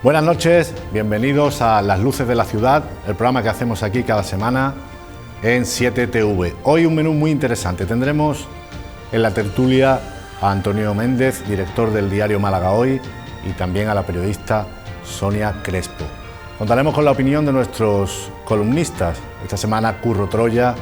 Buenas noches, bienvenidos a Las Luces de la Ciudad, el programa que hacemos aquí cada semana en 7TV. Hoy un menú muy interesante. Tendremos en la tertulia a Antonio Méndez, director del diario Málaga Hoy, y también a la periodista Sonia Crespo. Contaremos con la opinión de nuestros columnistas, esta semana Curro Troya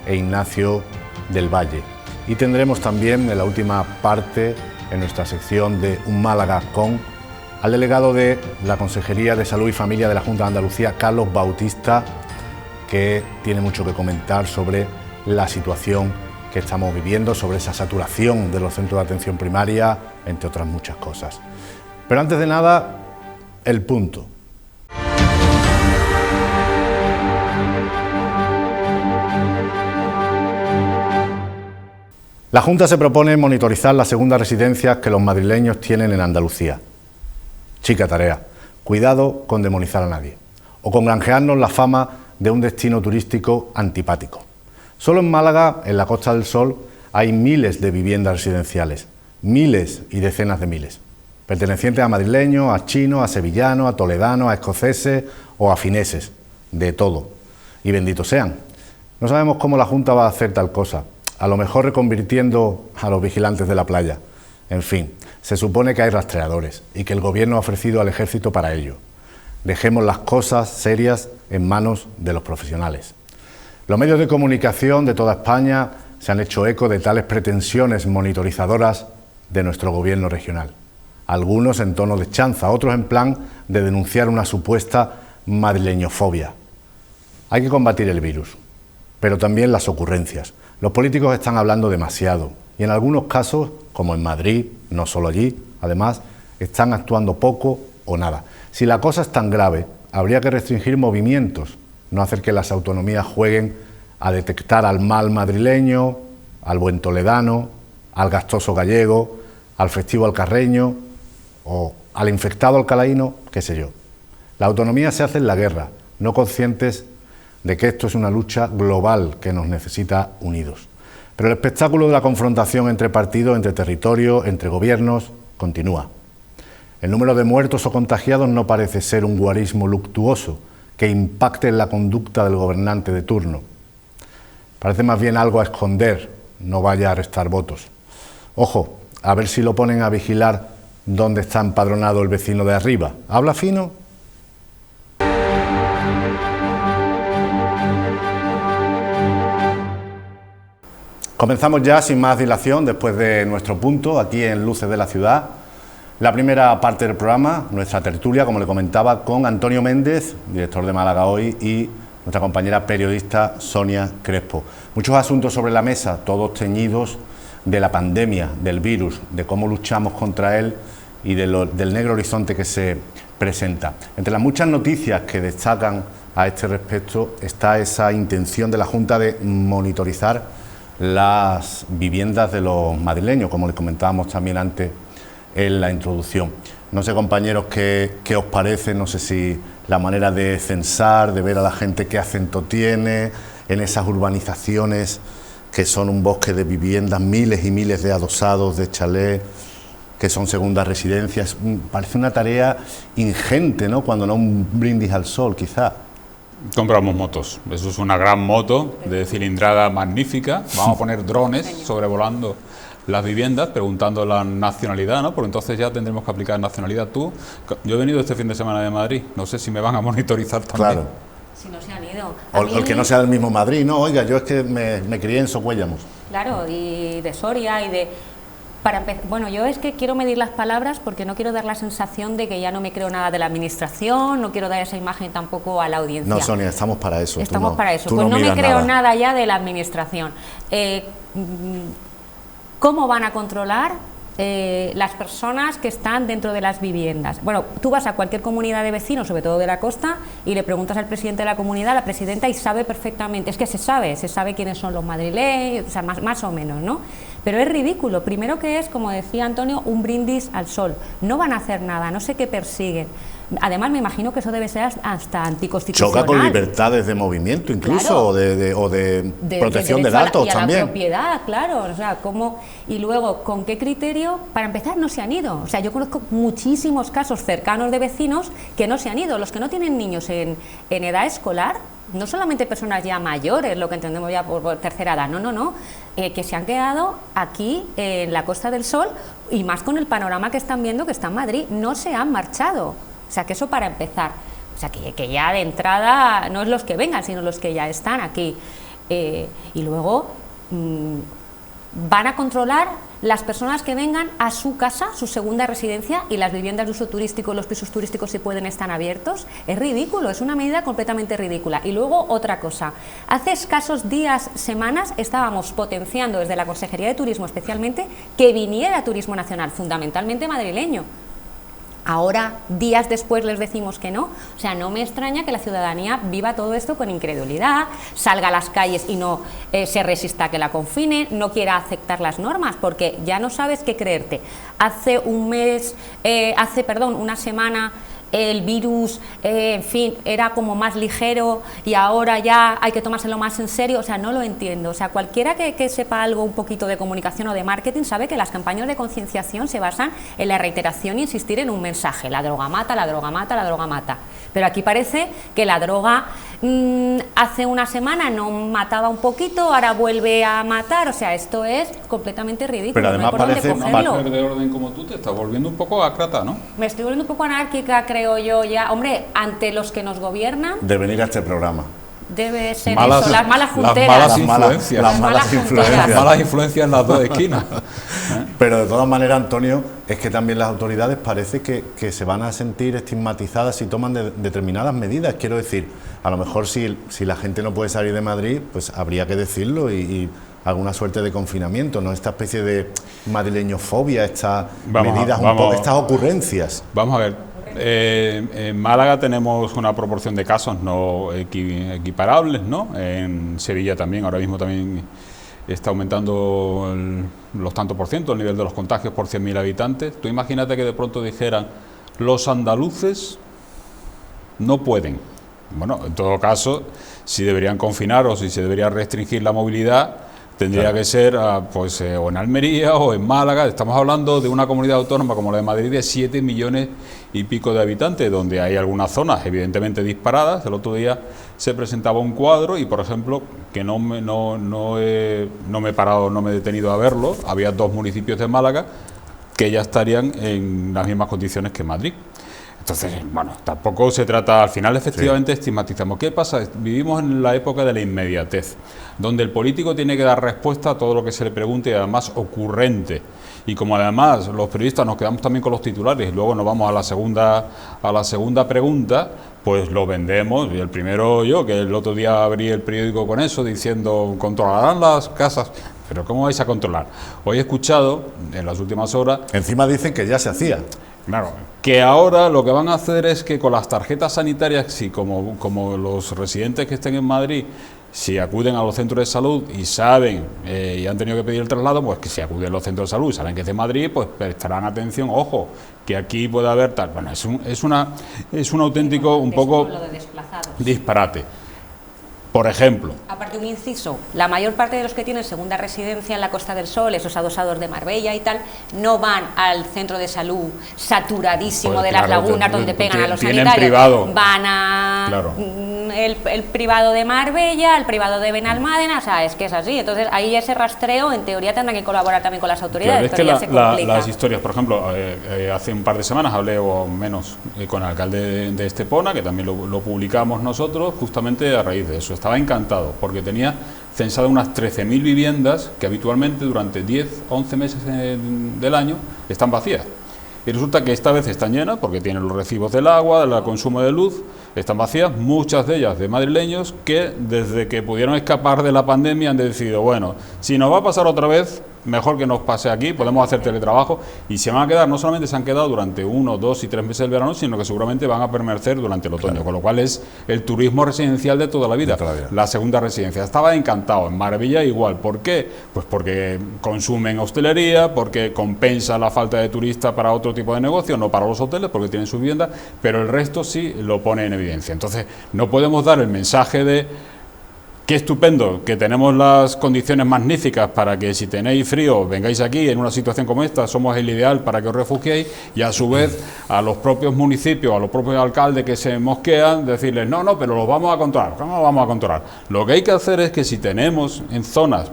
e Ignacio del Valle. Y tendremos también en la última parte, en nuestra sección de Un Málaga con, al delegado de la Consejería de Salud y Familia de la Junta de Andalucía, Carlos Bautista, que tiene mucho que comentar sobre la situación que estamos viviendo, sobre esa saturación de los centros de atención primaria, entre otras muchas cosas. Pero antes de nada, el punto. La Junta se propone monitorizar las segundas residencias que los madrileños tienen en Andalucía. Chica tarea, cuidado con demonizar a nadie, o con granjearnos la fama de un destino turístico antipático. Solo en Málaga, en la Costa del Sol, hay miles de viviendas residenciales, miles y decenas de miles, pertenecientes a madrileños, a chinos, a sevillanos, a toledanos, a escoceses o a fineses, de todo, y benditos sean. No sabemos cómo la Junta va a hacer tal cosa, a lo mejor reconvirtiendo a los vigilantes de la playa. En fin, se supone que hay rastreadores y que el Gobierno ha ofrecido al Ejército para ello. Dejemos las cosas serias en manos de los profesionales. Los medios de comunicación de toda España se han hecho eco de tales pretensiones monitorizadoras de nuestro Gobierno regional. Algunos en tono de chanza, otros en plan de denunciar una supuesta madrileñofobia. Hay que combatir el virus, pero también las ocurrencias. Los políticos están hablando demasiado y en algunos casos, como en Madrid, no solo allí, además, están actuando poco o nada. Si la cosa es tan grave, habría que restringir movimientos, no hacer que las autonomías jueguen a detectar al mal madrileño, al buen toledano, al gastoso gallego, al festivo alcarreño o al infectado alcalaíno, qué sé yo. La autonomía se hace en la guerra, no conscientes de que esto es una lucha global que nos necesita unidos. Pero el espectáculo de la confrontación entre partidos, entre territorios, entre gobiernos, continúa. El número de muertos o contagiados no parece ser un guarismo luctuoso que impacte en la conducta del gobernante de turno. Parece más bien algo a esconder, no vaya a restar votos. Ojo, a ver si lo ponen a vigilar dónde está empadronado el vecino de arriba. ¿Habla fino? Comenzamos ya sin más dilación después de nuestro punto aquí en Luces de la Ciudad. La primera parte del programa, nuestra tertulia, como le comentaba, con Antonio Méndez, director de Málaga Hoy, y nuestra compañera periodista Sonia Crespo. Muchos asuntos sobre la mesa, todos teñidos de la pandemia, del virus, de cómo luchamos contra él y del negro horizonte que se presenta. Entre las muchas noticias que destacan a este respecto está esa intención de la Junta de monitorizar las viviendas de los madrileños, como les comentábamos también antes en la introducción. No sé, compañeros, qué os parece, no sé si la manera de censar, de ver a la gente qué acento tiene en esas urbanizaciones que son un bosque de viviendas, miles y miles de adosados, de chalés, que son segundas residencias. Parece una tarea ingente, ¿no?, cuando no un brindis al sol, quizá. Compramos motos, eso es una gran moto de cilindrada magnífica. Vamos a poner drones sobrevolando las viviendas, preguntando la nacionalidad, ¿no? Porque entonces ya tendremos que aplicar nacionalidad. Yo he venido este fin de semana de Madrid, no sé si me van a monitorizar también. Claro. Si no se han ido. O el que no sea del mismo Madrid, no, oiga, yo es que me crié en Socuéllamos. Claro, y de Soria y de... Bueno, yo es que quiero medir las palabras porque no quiero dar la sensación de que ya no me creo nada de la administración, no quiero dar esa imagen tampoco a la audiencia. No, Sonia, estamos para eso. Estamos para eso, pues no me creo nada ya de la administración. ¿Cómo van a controlar las personas que están dentro de las viviendas? Bueno, tú vas a cualquier comunidad de vecinos, sobre todo de la costa, y le preguntas al presidente de la comunidad, a la presidenta, y sabe perfectamente, es que se sabe quiénes son los madrileños, o sea, más o menos, ¿no? Pero es ridículo. Primero que es, como decía Antonio, un brindis al sol. No van a hacer nada, no sé qué persiguen. Además, me imagino que eso debe ser hasta anticonstitucional. Choca con libertades de movimiento incluso, claro, o de protección de datos y a también. La propiedad, claro. O sea, ¿cómo? Y luego, ¿con qué criterio? Para empezar, no se han ido. O sea, yo conozco muchísimos casos cercanos de vecinos que no se han ido. Los que no tienen niños en edad escolar, no solamente personas ya mayores, lo que entendemos ya por tercera edad, no, que se han quedado aquí en la Costa del Sol, y más con el panorama que están viendo que está en Madrid, no se han marchado. O sea, que eso para empezar. O sea, que ya de entrada no es los que vengan, sino los que ya están aquí. Y luego van a controlar las personas que vengan a su casa, su segunda residencia, y las viviendas de uso turístico, los pisos turísticos, si pueden, están abiertos. Es ridículo, es una medida completamente ridícula. Y luego otra cosa, hace escasos días, semanas, estábamos potenciando desde la Consejería de Turismo especialmente que viniera turismo nacional, fundamentalmente madrileño. Ahora, días después, les decimos que no. O sea, no me extraña que la ciudadanía viva todo esto con incredulidad, salga a las calles y no se resista a que la confinen, no quiera aceptar las normas, porque ya no sabes qué creerte. Hace una semana el virus, en fin, era como más ligero y ahora ya hay que tomárselo más en serio. O sea, no lo entiendo. O sea, cualquiera que sepa algo un poquito de comunicación o de marketing sabe que las campañas de concienciación se basan en la reiteración y insistir en un mensaje: la droga mata, la droga mata, la droga mata. Pero aquí parece que la droga hace una semana no mataba un poquito, ahora vuelve a matar. O sea, esto es completamente ridículo. Pero además no hay por parece dónde cogerlo. Una de orden como tú te estás volviendo un poco ácrata, ¿no? Me estoy volviendo un poco anárquica, creo yo ya. Hombre, ante los que nos gobiernan, De venir a este programa. debe ser Malas- eso, las malas las junteras. malas influencias. Las malas malas influencias. Las malas influencias en las dos esquinas. Pero de todas maneras, Antonio, es que también las autoridades parece que se van a sentir estigmatizadas si toman determinadas medidas. Quiero decir, a lo mejor si la gente no puede salir de Madrid, pues habría que decirlo y alguna suerte de confinamiento, ¿no? Esta especie de madrileñofobia, estas medidas, estas ocurrencias. Vamos a ver. En Málaga tenemos una proporción de casos no equiparables, ¿no? En Sevilla también, ahora mismo también está aumentando los tantos por ciento el nivel de los contagios por 100.000 habitantes. Tú imagínate que de pronto dijeran: los andaluces no pueden. Bueno, en todo caso, si deberían confinar o si se debería restringir la movilidad, tendría que ser pues o en Almería o en Málaga. Estamos hablando de una comunidad autónoma como la de Madrid de 7 millones y pico de habitantes, donde hay algunas zonas evidentemente disparadas. El otro día se presentaba un cuadro y, por ejemplo, que no me he detenido a verlo, había 2 municipios de Málaga que ya estarían en las mismas condiciones que Madrid. Entonces, bueno, tampoco se trata, al final efectivamente estigmatizamos. ¿Qué pasa? Vivimos en la época de la inmediatez, donde el político tiene que dar respuesta a todo lo que se le pregunte, y además ocurrente. Y como además los periodistas nos quedamos también con los titulares y luego nos vamos a la segunda pregunta, pues lo vendemos. Y el primero yo, que el otro día abrí el periódico con eso, diciendo: ¿controlarán las casas? Pero ¿cómo vais a controlar? Hoy he escuchado, en las últimas horas... Encima dicen que ya se hacía. Claro, que ahora lo que van a hacer es que con las tarjetas sanitarias, si como los residentes que estén en Madrid, si acuden a los centros de salud y saben y han tenido que pedir el traslado, pues que si acuden a los centros de salud y saben que es de Madrid, pues prestarán atención. Ojo, que aquí puede haber tal. Bueno, es un auténtico un poco disparate. Por ejemplo. Aparte, un inciso: la mayor parte de los que tienen segunda residencia en la Costa del Sol, esos adosados de Marbella y tal, no van al centro de salud saturadísimo Pues de claro, las lagunas donde pegan a los tienen sanitarios. privado. Van a el privado de Marbella, el privado de Benalmádena. O sea, es que es así. Entonces, ahí ese rastreo, en teoría, tendrán que colaborar también con las autoridades. Claro, es pero que ya se complica. las historias, por ejemplo, hace un par de semanas hablé, o menos, con el alcalde de Estepona, que también lo publicamos nosotros, justamente a raíz de eso. Estaba encantado, porque tenía censadas unas 13.000 viviendas que habitualmente durante 10-11 meses del año están vacías. Y resulta que esta vez están llenas porque tienen los recibos del agua, del consumo de luz, están vacías, muchas de ellas de madrileños que desde que pudieron escapar de la pandemia han decidido: bueno, si nos va a pasar otra vez, mejor que nos pase aquí, podemos hacer teletrabajo y se van a quedar, no solamente se han quedado durante 1, 2 y 3 meses del verano, sino que seguramente van a permanecer durante el otoño, con lo cual es el turismo residencial de toda la vida. La segunda residencia. Estaba encantado, en Marbella igual. ¿Por qué? Pues porque consumen hostelería, porque compensa la falta de turistas para otro tipo de negocio, no para los hoteles, porque tienen sus viviendas, pero el resto sí lo pone en evidencia. Entonces, no podemos dar el mensaje de qué estupendo, que tenemos las condiciones magníficas para que si tenéis frío vengáis aquí en una situación como esta, somos el ideal para que os refugiéis, y a su vez a los propios municipios, a los propios alcaldes que se mosquean, decirles no, pero los vamos a controlar. ¿Cómo los vamos a controlar? Lo que hay que hacer es que si tenemos en zonas,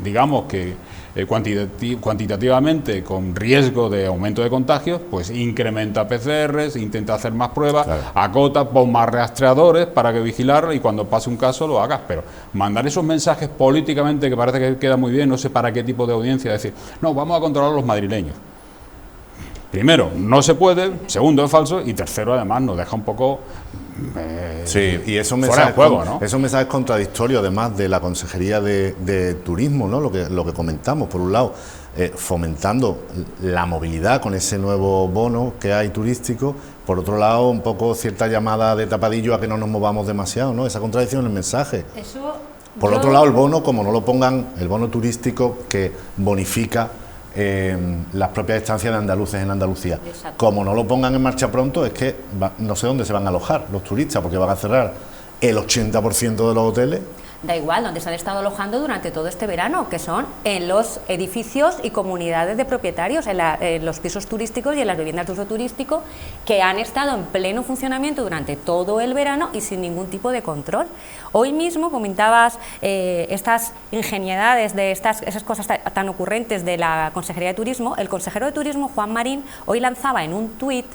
digamos que cuantitativamente con riesgo de aumento de contagios, pues incrementa PCRs, intenta hacer más pruebas, acota, pon más rastreadores para que vigilar y cuando pase un caso lo hagas, pero mandar esos mensajes políticamente que parece que queda muy bien, no sé para qué tipo de audiencia, decir, no, vamos a controlar a los madrileños. Primero, no se puede, segundo, es falso, y tercero, además, nos deja un poco sí, y esos mensajes, ¿no? Esos mensajes contradictorios, además de la Consejería de Turismo, ¿no? Lo que comentamos, por un lado, fomentando la movilidad con ese nuevo bono que hay turístico, por otro lado, un poco cierta llamada de tapadillo a que no nos movamos demasiado, ¿no? Esa contradicción en el mensaje. Por otro lado, el bono, como no lo pongan, el bono turístico que bonifica las propias estancias de andaluces en Andalucía. Exacto. Como no lo pongan en marcha pronto, es que no sé dónde se van a alojar los turistas, porque van a cerrar el 80% de los hoteles. Da igual, donde se han estado alojando durante todo este verano, que son en los edificios y comunidades de propietarios, en los pisos turísticos y en las viviendas de uso turístico, que han estado en pleno funcionamiento durante todo el verano y sin ningún tipo de control. Hoy mismo comentabas estas ingeniedades, de esas cosas tan ocurrentes de la Consejería de Turismo. El consejero de Turismo, Juan Marín, hoy lanzaba en un tuit,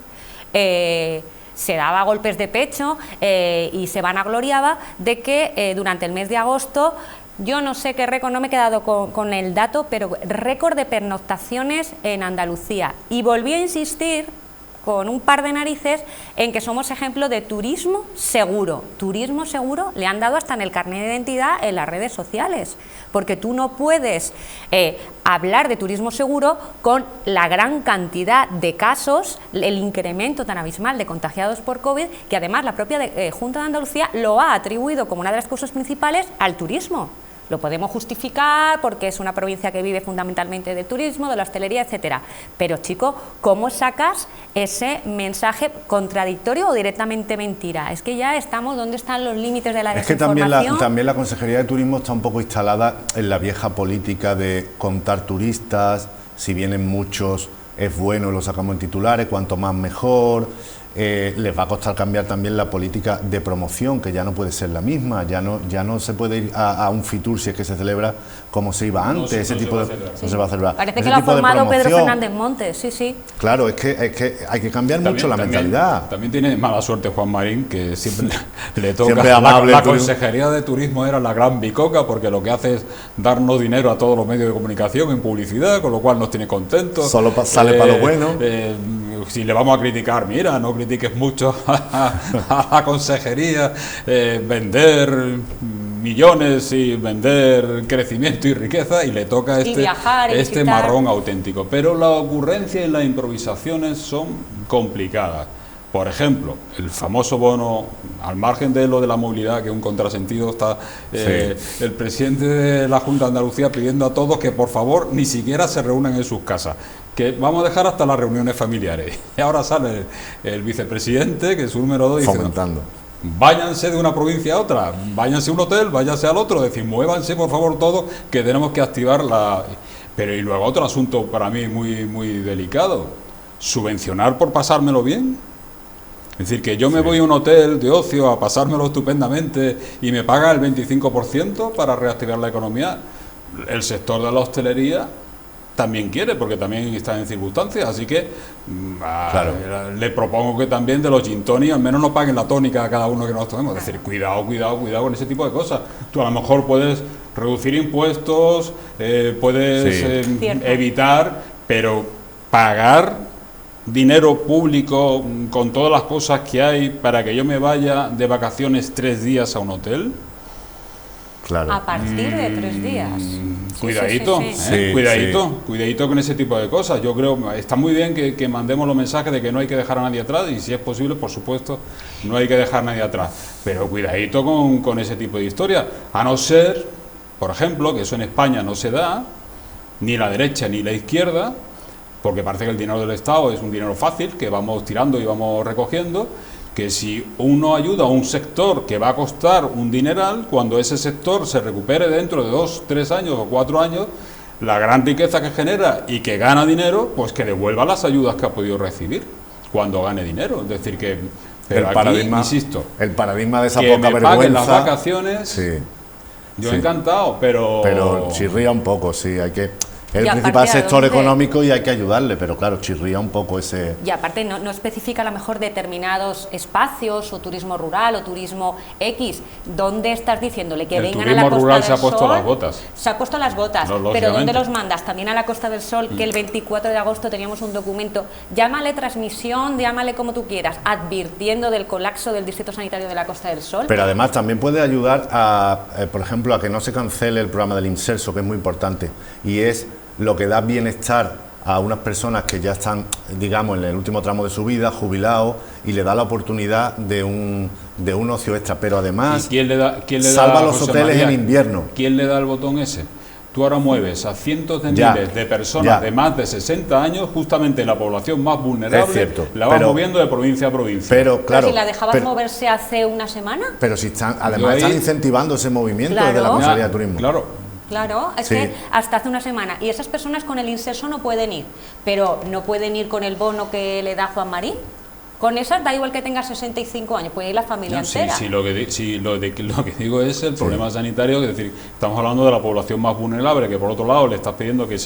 se daba golpes de pecho y se vanagloriaba de que durante el mes de agosto, yo no sé qué récord, no me he quedado con el dato, pero récord de pernoctaciones en Andalucía. Y volví a insistir con un par de narices en que somos ejemplo de turismo seguro. Turismo seguro le han dado hasta en el carnet de identidad en las redes sociales, porque tú no puedes hablar de turismo seguro con la gran cantidad de casos, el incremento tan abismal de contagiados por COVID, que además la propia Junta de Andalucía lo ha atribuido como una de las causas principales al turismo. Lo podemos justificar porque es una provincia que vive fundamentalmente del turismo, de la hostelería, etcétera. Pero, chico, ¿cómo sacas ese mensaje contradictorio o directamente mentira? Es que ya estamos, ¿dónde están los límites de la desinformación? Es que también la Consejería de Turismo está un poco instalada en la vieja política de contar turistas, si vienen muchos es bueno y lo sacamos en titulares, cuanto más mejor. Les va a costar cambiar también la política de promoción, que ya no puede ser la misma, ya no se puede ir a un Fitur si es que se celebra como se iba antes, ese tipo de... No se va a celebrar. Parece que lo ha formado Pedro Fernández Montes, sí. Claro, es que hay que cambiar mucho la mentalidad. También tiene mala suerte Juan Marín, que siempre le toca... Siempre amable, la Consejería de Turismo era la gran bicoca, porque lo que hace es darnos dinero a todos los medios de comunicación en publicidad, con lo cual nos tiene contentos. Solo sale para lo bueno. Si le vamos a criticar, mira, no critiques mucho a la consejería, vender millones y vender crecimiento y riqueza, y le toca este marrón auténtico. Pero la ocurrencia y las improvisaciones son complicadas. Por ejemplo, el famoso bono, al margen de lo de la movilidad, que es un contrasentido, está el presidente de la Junta de Andalucía pidiendo a todos que por favor ni siquiera se reúnan en sus casas, que vamos a dejar hasta las reuniones familiares. Y ahora sale el vicepresidente, que es su número 2, fomentando. Váyanse de una provincia a otra, váyanse a un hotel, váyanse al otro, decir, muévanse por favor todos, que tenemos que activar la... Pero y luego otro asunto para mí muy delicado, subvencionar por pasármelo bien. Es decir, que yo me voy a un hotel de ocio a pasármelo estupendamente y me paga el 25% para reactivar la economía. El sector de la hostelería también quiere, porque también está en circunstancias, así que le propongo que también de los gin tonic al menos no paguen la tónica a cada uno que nos tomemos. Es decir, cuidado con ese tipo de cosas. Tú a lo mejor puedes reducir impuestos, puedes evitar, pero pagar dinero público con todas las cosas que hay para que yo me vaya de vacaciones 3 días a un hotel, Claro. a partir de 3 días. Cuidadito, Sí, cuidadito con ese tipo de cosas. Yo creo, está muy bien que mandemos los mensajes de que no hay que dejar a nadie atrás, y si es posible, por supuesto, no hay que dejar a nadie atrás. Pero cuidadito con ese tipo de historias. A no ser, por ejemplo, que eso en España no se da, ni la derecha ni la izquierda, porque parece que el dinero del Estado es un dinero fácil, que vamos tirando y vamos recogiendo, que si uno ayuda a un sector que va a costar un dineral, cuando ese sector se recupere dentro de 2, 3 años o 4 años, la gran riqueza que genera y que gana dinero, pues que devuelva las ayudas que ha podido recibir cuando gane dinero. Es decir, que pero el paradigma, aquí, insisto, el paradigma de esa que poca me paguen vergüenza. las vacaciones, Sí. yo Sí. encantado, Pero chirría un poco, sí, hay que... Es Y el aparte, principal ¿a sector dónde? económico y hay que ayudarle, pero claro, chirría un poco ese... Y aparte no especifica a lo mejor determinados espacios o turismo rural o turismo X. ¿Dónde estás diciéndole que El vengan a la turismo Costa rural del se ha puesto Sol? las botas. Se ha puesto las botas, No, pero lógicamente. ¿dónde los mandas? También a la Costa del Sol, que el 24 de agosto teníamos un documento, llámale transmisión, llámale como tú quieras, advirtiendo del colapso del Distrito Sanitario de la Costa del Sol. Pero además también puede ayudar a, por ejemplo, a que no se cancele el programa del Inserso, que es muy importante, y es lo que da bienestar a unas personas que ya están, digamos, en el último tramo de su vida, jubilados, y le da la oportunidad de un ocio extra, pero además ¿Y quién le da salva los José hoteles María, en invierno. ¿Quién le da el botón ese? Tú ahora mueves a cientos de Ya, miles de personas ya. de más de 60 años, justamente en la población más vulnerable, Es cierto, la vas pero- moviendo de provincia a provincia. Pero claro, Pero si la dejabas pero, moverse hace una semana. pero si están, Yo además ahí- están incentivando ese movimiento Claro. desde la Ya, Consejería de Turismo. Claro, Claro, es Sí. que hasta hace una semana. Y esas personas con el Inserso no pueden ir, pero no pueden ir con el bono que le da Juan Marín. Con esas da igual que tenga 65 años, puede ir la familia sí, entera. sí, lo que digo es el problema sanitario, es decir, estamos hablando de la población más vulnerable, que por otro lado le estás pidiendo que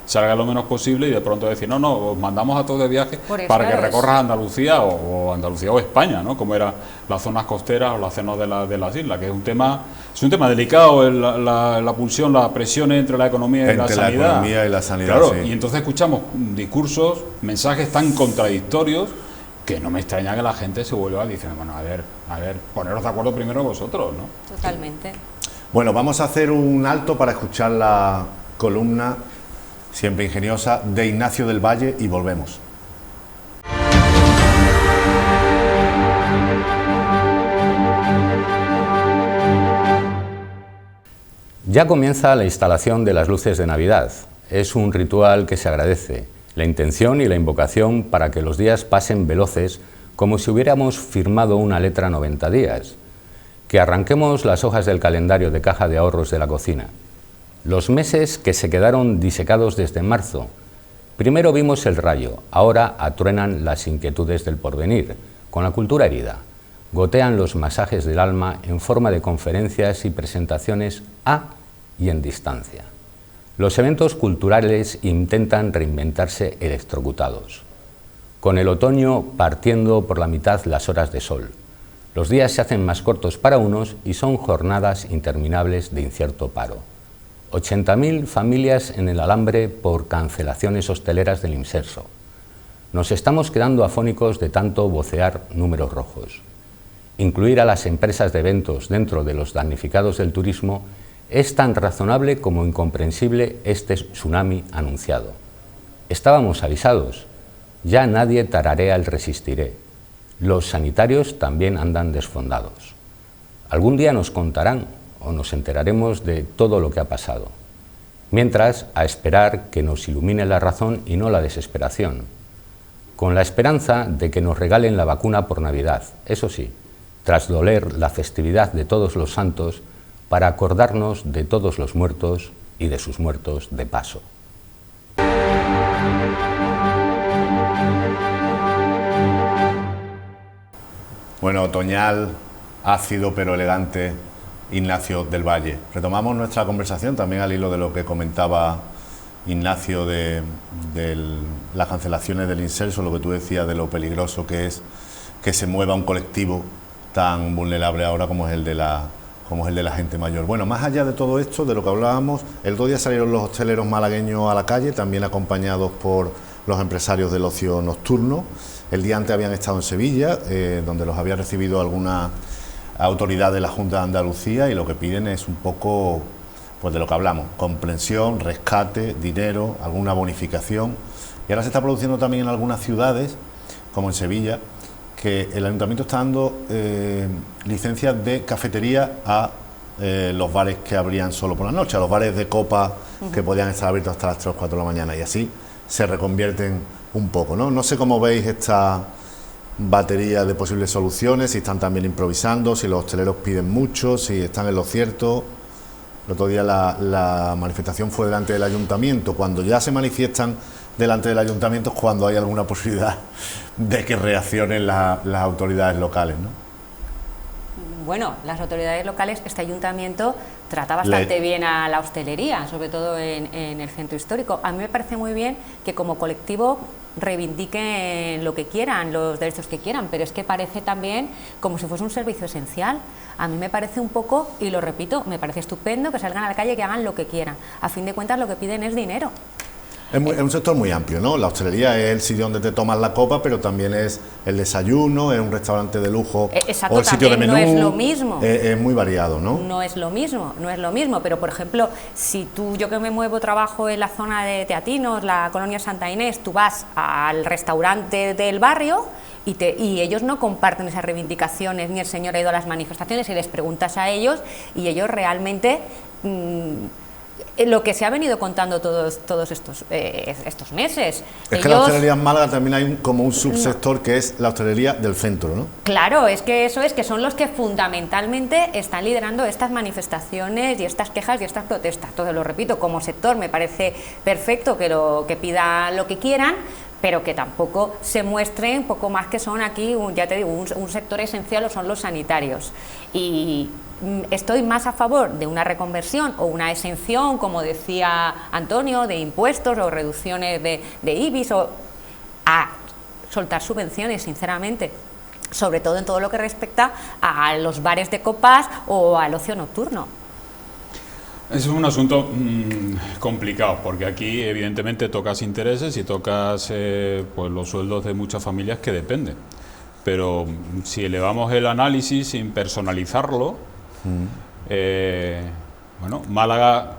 salga lo menos posible, y de pronto decir, no, os mandamos a todos de viaje Por eso para que es. recorras Andalucía o Andalucía o España, ¿no? Como eran las zonas costeras o las zonas de las islas, que es un tema delicado, la pulsión, la presión entre la economía y la Entre la sanidad. economía y la sanidad, Claro, sí. y entonces escuchamos discursos, mensajes tan contradictorios, que no me extraña que la gente se vuelva a decir, bueno, a ver, poneros de acuerdo primero vosotros, ¿no? Totalmente. Bueno, vamos a hacer un alto para escuchar la columna siempre ingeniosa de Ignacio del Valle y volvemos. Ya comienza la instalación de las luces de Navidad. Es un ritual que se agradece, la intención y la invocación para que los días pasen veloces como si hubiéramos firmado una letra 90 días. Que arranquemos las hojas del calendario de caja de ahorros de la cocina. Los meses que se quedaron disecados desde marzo. Primero vimos el rayo, ahora atruenan las inquietudes del porvenir, con la cultura herida. Gotean los masajes del alma en forma de conferencias y presentaciones a y en distancia. Los eventos culturales intentan reinventarse electrocutados. Con el otoño partiendo por la mitad las horas de sol. Los días se hacen más cortos para unos y son jornadas interminables de incierto paro. 80.000 familias en el alambre por cancelaciones hosteleras del Inserso. Nos estamos quedando afónicos de tanto vocear números rojos. Incluir a las empresas de eventos dentro de los damnificados del turismo es tan razonable como incomprensible este tsunami anunciado. Estábamos avisados. Ya nadie tararea el resistiré. Los sanitarios también andan desfondados. Algún día nos contarán o nos enteraremos de todo lo que ha pasado. Mientras, a esperar que nos ilumine la razón y no la desesperación. Con la esperanza de que nos regalen la vacuna por Navidad, eso sí, tras doler la festividad de todos los santos, para acordarnos de todos los muertos y de sus muertos de paso. Bueno, otoñal, ácido pero elegante, Ignacio del Valle. Retomamos nuestra conversación también al hilo de lo que comentaba Ignacio de las cancelaciones del Inserso, lo que tú decías de lo peligroso que es que se mueva un colectivo tan vulnerable ahora como es el de la gente mayor. Bueno, más allá de todo esto, de lo que hablábamos, el otro día salieron los hosteleros malagueños a la calle, también acompañados por los empresarios del ocio nocturno. El día antes habían estado en Sevilla, donde los había recibido alguna autoridad de la Junta de Andalucía y lo que piden es un poco pues de lo que hablamos, comprensión, rescate, dinero, alguna bonificación. Y ahora se está produciendo también en algunas ciudades, como en Sevilla, que el Ayuntamiento está dando licencias de cafetería a los bares que abrían solo por la noche, a los bares de copa que podían estar abiertos hasta las 3 o 4 de la mañana, y así se reconvierten un poco, ¿no? No sé cómo veis esta batería de posibles soluciones, si están también improvisando, si los hosteleros piden mucho, si están en lo cierto. El otro día la manifestación fue delante del Ayuntamiento. Cuando ya se manifiestan delante del Ayuntamiento es cuando hay alguna posibilidad de que reaccionen las autoridades locales, ¿no? Bueno, las autoridades locales, este ayuntamiento trata bastante bien a la hostelería, sobre todo en el centro histórico. A mí me parece muy bien que como colectivo reivindiquen lo que quieran, los derechos que quieran, pero es que parece también como si fuese un servicio esencial. A mí me parece un poco, y lo repito, me parece estupendo que salgan a la calle y que hagan lo que quieran. A fin de cuentas lo que piden es dinero. Es un sector muy amplio, ¿no? La hostelería es el sitio donde te tomas la copa, pero también es el desayuno, es un restaurante de lujo, exacto, o el sitio de menú. No es lo mismo. Es muy variado, ¿no? No es lo mismo, pero por ejemplo, si yo que me muevo, trabajo en la zona de Teatinos, la colonia Santa Inés, tú vas al restaurante del barrio y ellos no comparten esas reivindicaciones, ni el señor ha ido a las manifestaciones, y les preguntas a ellos y ellos realmente... lo que se ha venido contando todos estos meses. Es que la hostelería en Málaga también hay como un subsector que es la hostelería del centro, ¿no? Claro, es que son los que fundamentalmente están liderando estas manifestaciones y estas quejas y estas protestas. Todo lo repito, como sector me parece perfecto que pidan lo que quieran, pero que tampoco se muestren poco más que son aquí, ya te digo, un sector esencial, o son los sanitarios. Y estoy más a favor de una reconversión o una exención, como decía Antonio, de impuestos o reducciones de IBIs, o a soltar subvenciones, sinceramente, sobre todo en todo lo que respecta a los bares de copas o al ocio nocturno. Es un asunto complicado, porque aquí evidentemente tocas intereses y tocas pues los sueldos de muchas familias que dependen. Pero si elevamos el análisis sin personalizarlo, bueno, Málaga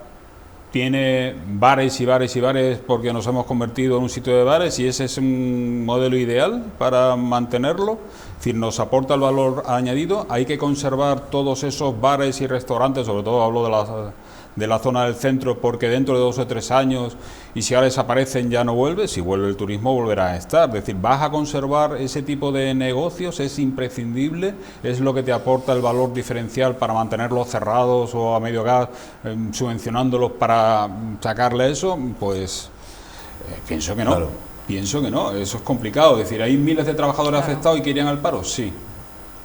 tiene bares y bares y bares porque nos hemos convertido en un sitio de bares, y ese es un modelo ideal para mantenerlo. Es decir, nos aporta el valor añadido. Hay que conservar todos esos bares y restaurantes, sobre todo hablo de la zona del centro, porque dentro de 2 o 3 años, y si ahora desaparecen ya no vuelve, si vuelve el turismo volverá a estar. Es decir, vas a conservar ese tipo de negocios, es imprescindible, es lo que te aporta el valor diferencial para mantenerlos cerrados o a medio gas, subvencionándolos para sacarle eso. Pues pienso que no. Claro. Pienso que no, eso es complicado. Es decir, ¿hay miles de trabajadores afectados y que irían al paro? Sí,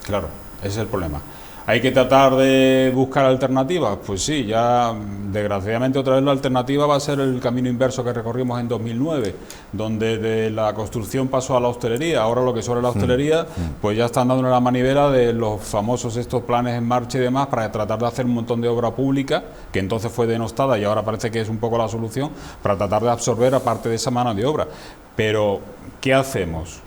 claro, ese es el problema. ¿Hay que tratar de buscar alternativas? Pues sí, ya desgraciadamente otra vez la alternativa va a ser el camino inverso que recorrimos en 2009, donde de la construcción pasó a la hostelería. Ahora lo que sobre la hostelería, pues ya están dando la manivela de los famosos estos planes en marcha y demás, para tratar de hacer un montón de obra pública, que entonces fue denostada y ahora parece que es un poco la solución, para tratar de absorber aparte de esa mano de obra. Pero, ¿qué hacemos?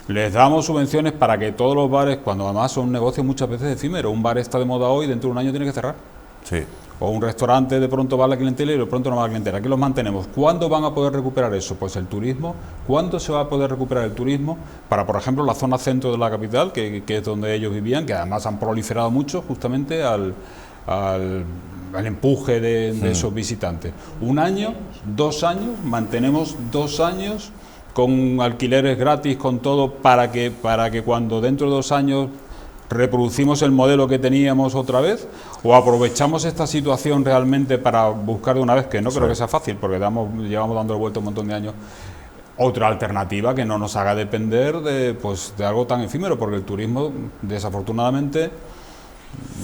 Les damos subvenciones para que todos los bares, cuando además son negocios muchas veces efímeros, un bar está de moda hoy, dentro de un año tiene que cerrar. Sí. O un restaurante de pronto va a la clientela y de pronto no va a la clientela. Aquí los mantenemos. ¿Cuándo van a poder recuperar eso? Pues el turismo. ¿Cuándo se va a poder recuperar el turismo? Para, por ejemplo, la zona centro de la capital, que es donde ellos vivían, que además han proliferado mucho justamente al empuje de esos visitantes. 1 año, 2 años, mantenemos 2 años con alquileres gratis, con todo, para que cuando dentro de 2 años reproducimos el modelo que teníamos otra vez, o aprovechamos esta situación realmente para buscar de una vez, que no creo que sea fácil, porque llevamos dando vuelta un montón de años, otra alternativa que no nos haga depender de algo tan efímero, porque el turismo, desafortunadamente,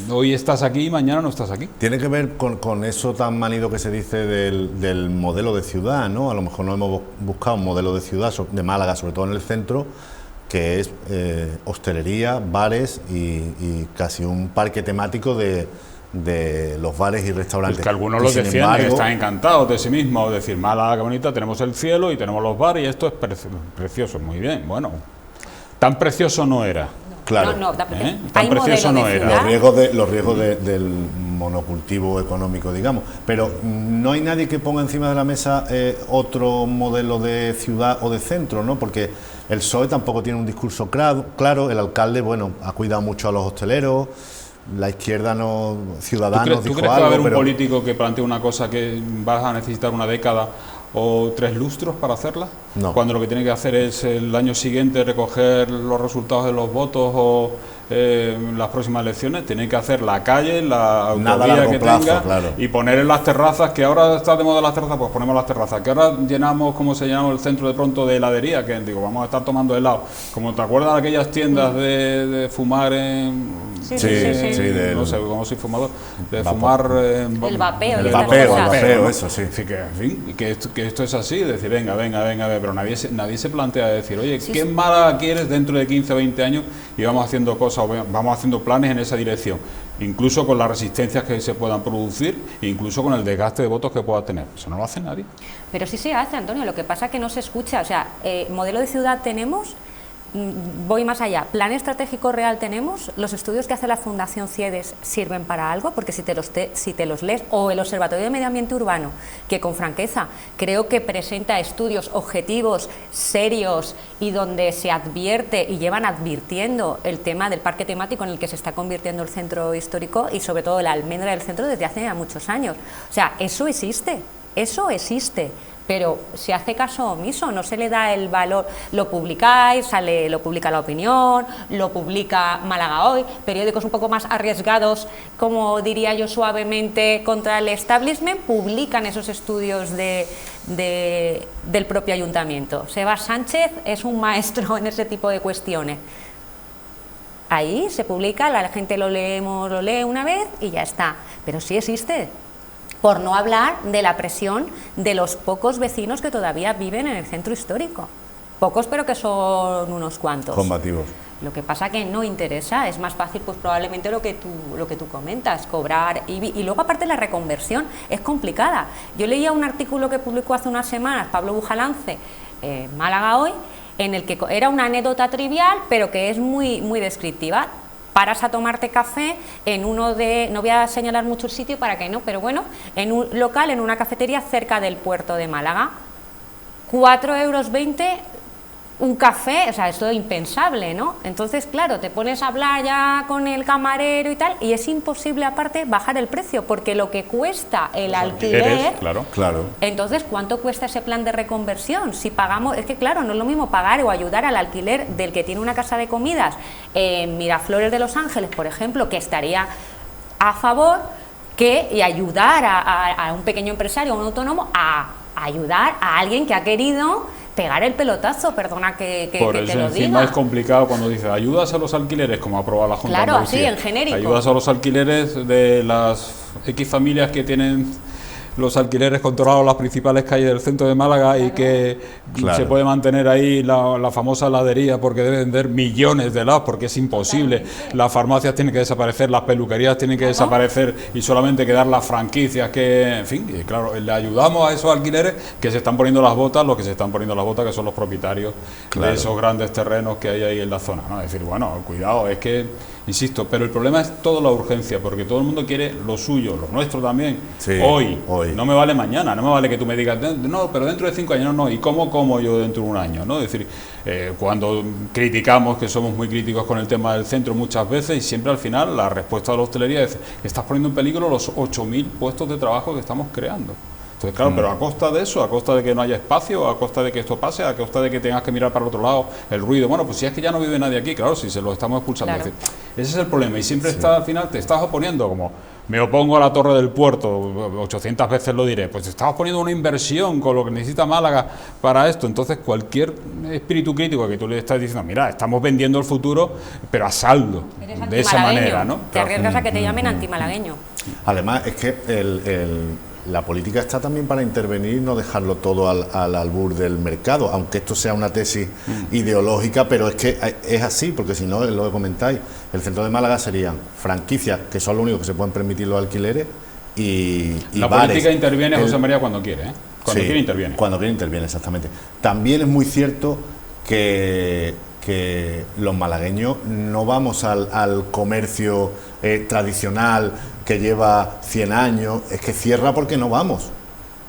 hoy estás aquí y mañana no estás aquí. Tiene que ver con eso tan manido que se dice del modelo de ciudad, ¿no? A lo mejor no hemos buscado un modelo de ciudad de Málaga, sobre todo en el centro, que es hostelería, bares y casi un parque temático de los bares y restaurantes. Es que algunos lo decían, están encantados de sí mismos, decir, Málaga, qué bonita, tenemos el cielo y tenemos los bares y esto es precioso, muy bien. Bueno, tan precioso no era. Claro. Tan precioso no era. Los riesgos del monocultivo económico, digamos. Pero no hay nadie que ponga encima de la mesa otro modelo de ciudad o de centro, ¿no? Porque el PSOE tampoco tiene un discurso claro. El alcalde, bueno, ha cuidado mucho a los hosteleros. La izquierda no, Ciudadanos ¿Tú dijo crees que va a haber algo, un político que plantee una cosa que vas a necesitar una década o 3 lustros para hacerla? No. Cuando lo que tiene que hacer es el año siguiente recoger los resultados de los votos o las próximas elecciones, tiene que hacer la calle, la autovía que tenga, claro. Y poner en las terrazas, que ahora está de moda las terrazas, pues ponemos las terrazas, que ahora llenamos, como se llama el centro de pronto de heladería, que digo, vamos a estar tomando helado, como te acuerdas de aquellas tiendas de fumar en... Sí, no sé, como soy fumador, de fumar... el vapeo, eso sí. Así que, en fin, que esto es así, decir, venga, pero nadie se plantea decir, oye, ¿qué mala quieres dentro de 15 o 20 años? Y vamos haciendo cosas, vamos haciendo planes en esa dirección, incluso con las resistencias que se puedan producir, incluso con el desgaste de votos que pueda tener. Eso no lo hace nadie. Pero sí se hace, Antonio, lo que pasa es que no se escucha. O sea, modelo de ciudad tenemos, voy más allá, plan estratégico real tenemos, los estudios que hace la Fundación CIEDES sirven para algo, porque si te los lees, o el Observatorio de Medio Ambiente Urbano, que con franqueza creo que presenta estudios objetivos, serios, y donde se advierte y llevan advirtiendo el tema del parque temático en el que se está convirtiendo el centro histórico y sobre todo la almendra del centro desde hace ya muchos años. O sea, eso existe. Pero se hace caso omiso, no se le da el valor. Lo publicáis, lo publica La Opinión, lo publica Málaga Hoy, periódicos un poco más arriesgados, como diría yo suavemente, contra el establishment, publican esos estudios del propio ayuntamiento. Sebas Sánchez es un maestro en ese tipo de cuestiones. Ahí se publica, la gente lo lee una vez y ya está, pero sí existe. Por no hablar de la presión de los pocos vecinos que todavía viven en el centro histórico. Pocos, pero que son unos cuantos. Combativos. Lo que pasa que no interesa, es más fácil pues probablemente lo que tú comentas, cobrar y luego aparte la reconversión es complicada. Yo leía un artículo que publicó hace unas semanas Pablo Bujalance, Málaga Hoy, en el que era una anécdota trivial, pero que es muy, muy descriptiva. Paras a tomarte café en uno de, no voy a señalar mucho el sitio para que no, pero bueno, en un local, en una cafetería cerca del puerto de Málaga, 4,20 € un café, o sea, esto es impensable, ¿no? Entonces, claro, te pones a hablar ya con el camarero y tal, y es imposible aparte bajar el precio, porque lo que cuesta el alquiler, claro. Entonces, ¿cuánto cuesta ese plan de reconversión? Si pagamos, es que claro, no es lo mismo pagar o ayudar al alquiler del que tiene una casa de comidas en Miraflores de Los Ángeles, por ejemplo, que estaría a favor, y ayudar a un pequeño empresario, a un autónomo, a ayudar a alguien que ha querido pegar el pelotazo, perdona que por te eso lo encima diga. Es complicado cuando dices ayudas a los alquileres, como ha aprobado la Junta Claro, de Andalucía. así, en genérico. Ayudas a los alquileres de las X familias que tienen los alquileres controlados en las principales calles del centro de Málaga, y que se puede mantener ahí la famosa heladería porque debe vender millones de helados, porque es imposible. Las farmacias tienen que desaparecer, las peluquerías tienen que desaparecer y solamente quedar las franquicias que, en fin, y claro, le ayudamos a esos alquileres que se están poniendo las botas, los que se están poniendo las botas que son los propietarios de esos grandes terrenos que hay ahí en la zona, ¿no? Es decir, bueno, cuidado, es que, insisto, pero el problema es toda la urgencia, porque todo el mundo quiere lo suyo, lo nuestro también, hoy. No me vale mañana, no me vale que tú me digas, no, pero dentro de 5 años, no, ¿y cómo como yo dentro de un año? ¿No? Es decir, cuando criticamos, que somos muy críticos con el tema del centro muchas veces, y siempre al final la respuesta de la hostelería es que estás poniendo en peligro los 8.000 puestos de trabajo que estamos creando. Entonces, claro, pero a costa de eso, a costa de que no haya espacio, a costa de que esto pase, a costa de que tengas que mirar para el otro lado, el ruido. Bueno, pues si es que ya no vive nadie aquí, claro, si se lo estamos expulsando. Claro. Es decir, ese es el problema, y siempre está, al final te estás oponiendo, como me opongo a la Torre del Puerto, 800 veces lo diré, pues estamos poniendo una inversión con lo que necesita Málaga para esto. Entonces cualquier espíritu crítico que tú le estás diciendo, mira, estamos vendiendo el futuro, pero a saldo, de esa manera, ¿no? Te arriesgas a que te llamen antimalagueño. Además, es que la política está también para intervenir y no dejarlo todo al albur del mercado, aunque esto sea una tesis ideológica, pero es que es así, porque si no, es lo que comentáis, el centro de Málaga serían franquicias, que son lo único que se pueden permitir los alquileres, y la bares. Política interviene, José María, cuando quiere, ¿eh? Cuando quiere interviene. Cuando quiere interviene, exactamente. También es muy cierto que que los malagueños no vamos al comercio tradicional que lleva 100 años, es que cierra porque no vamos.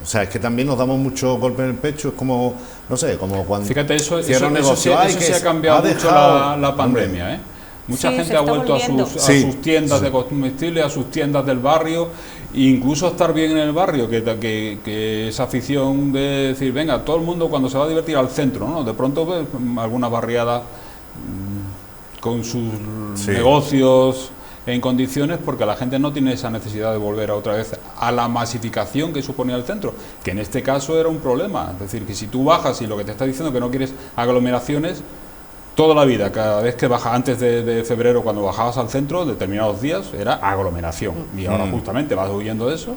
O sea, es que también nos damos mucho golpe en el pecho, es como, no sé, como cuando fíjate, eso cierra un negocio. Eso sí ha cambiado mucho la pandemia, ¿eh? Mucha gente ha vuelto a sus tiendas de comestibles, a sus tiendas del barrio, e incluso estar bien en el barrio, que esa afición de decir, venga, todo el mundo cuando se va a divertir al centro, ¿no? De pronto ves alguna barriada con sus negocios en condiciones, porque la gente no tiene esa necesidad de volver otra vez a la masificación que suponía el centro, que en este caso era un problema. Es decir, que si tú bajas y lo que te está diciendo que no quieres aglomeraciones, toda la vida, cada vez que bajas, antes de febrero, cuando bajabas al centro, determinados días, era aglomeración. Y ahora justamente vas huyendo de eso.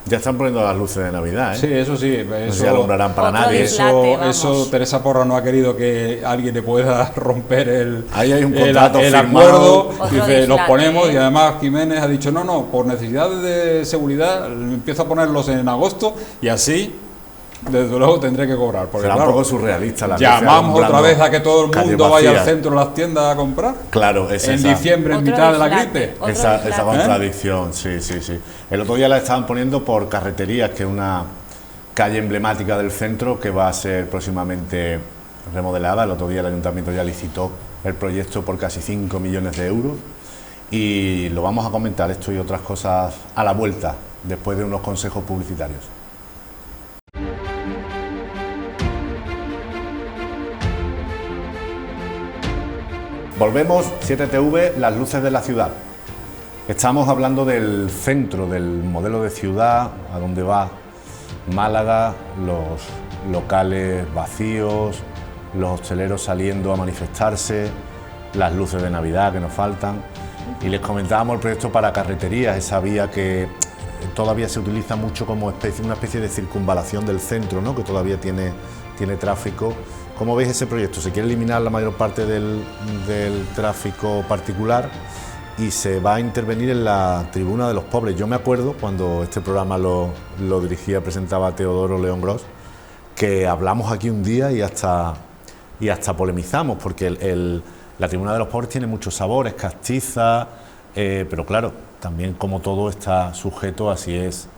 Ya están poniendo las luces de Navidad, ¿eh? Sí, eso sí. No se alumbrarán para nadie. Eso Teresa Porra no ha querido que alguien le pueda romper el acuerdo. Dice, los ponemos, y además Jiménez ha dicho, no, por necesidades de seguridad, empiezo a ponerlos en agosto, y así, desde luego, tendré que cobrar. Porque, será claro, un poco surrealista la llamamos otra vez a que todo el mundo vaya al centro de las tiendas a comprar. Claro, es en diciembre, en mitad de la gripe. Esa contradicción, sí. El otro día la estaban poniendo por Carreterías, que es una calle emblemática del centro que va a ser próximamente remodelada. El otro día el ayuntamiento ya licitó el proyecto por casi 5 millones de euros, y lo vamos a comentar esto y otras cosas a la vuelta, después de unos consejos publicitarios. Volvemos, 7TV, las luces de la ciudad. Estamos hablando del centro, del modelo de ciudad, a donde va Málaga, los locales vacíos, los hosteleros saliendo a manifestarse, las luces de Navidad que nos faltan. Y les comentábamos el proyecto para Carreterías, esa vía que todavía se utiliza mucho como una especie de circunvalación del centro, ¿no? Que todavía tiene tráfico. ¿Cómo veis ese proyecto? Se quiere eliminar la mayor parte del tráfico particular y se va a intervenir en la tribuna de los pobres. Yo me acuerdo cuando este programa lo dirigía, presentaba Teodoro León Gros, que hablamos aquí un día y hasta polemizamos, porque la tribuna de los pobres tiene muchos sabores, castiza, pero claro, también como todo está sujeto, así es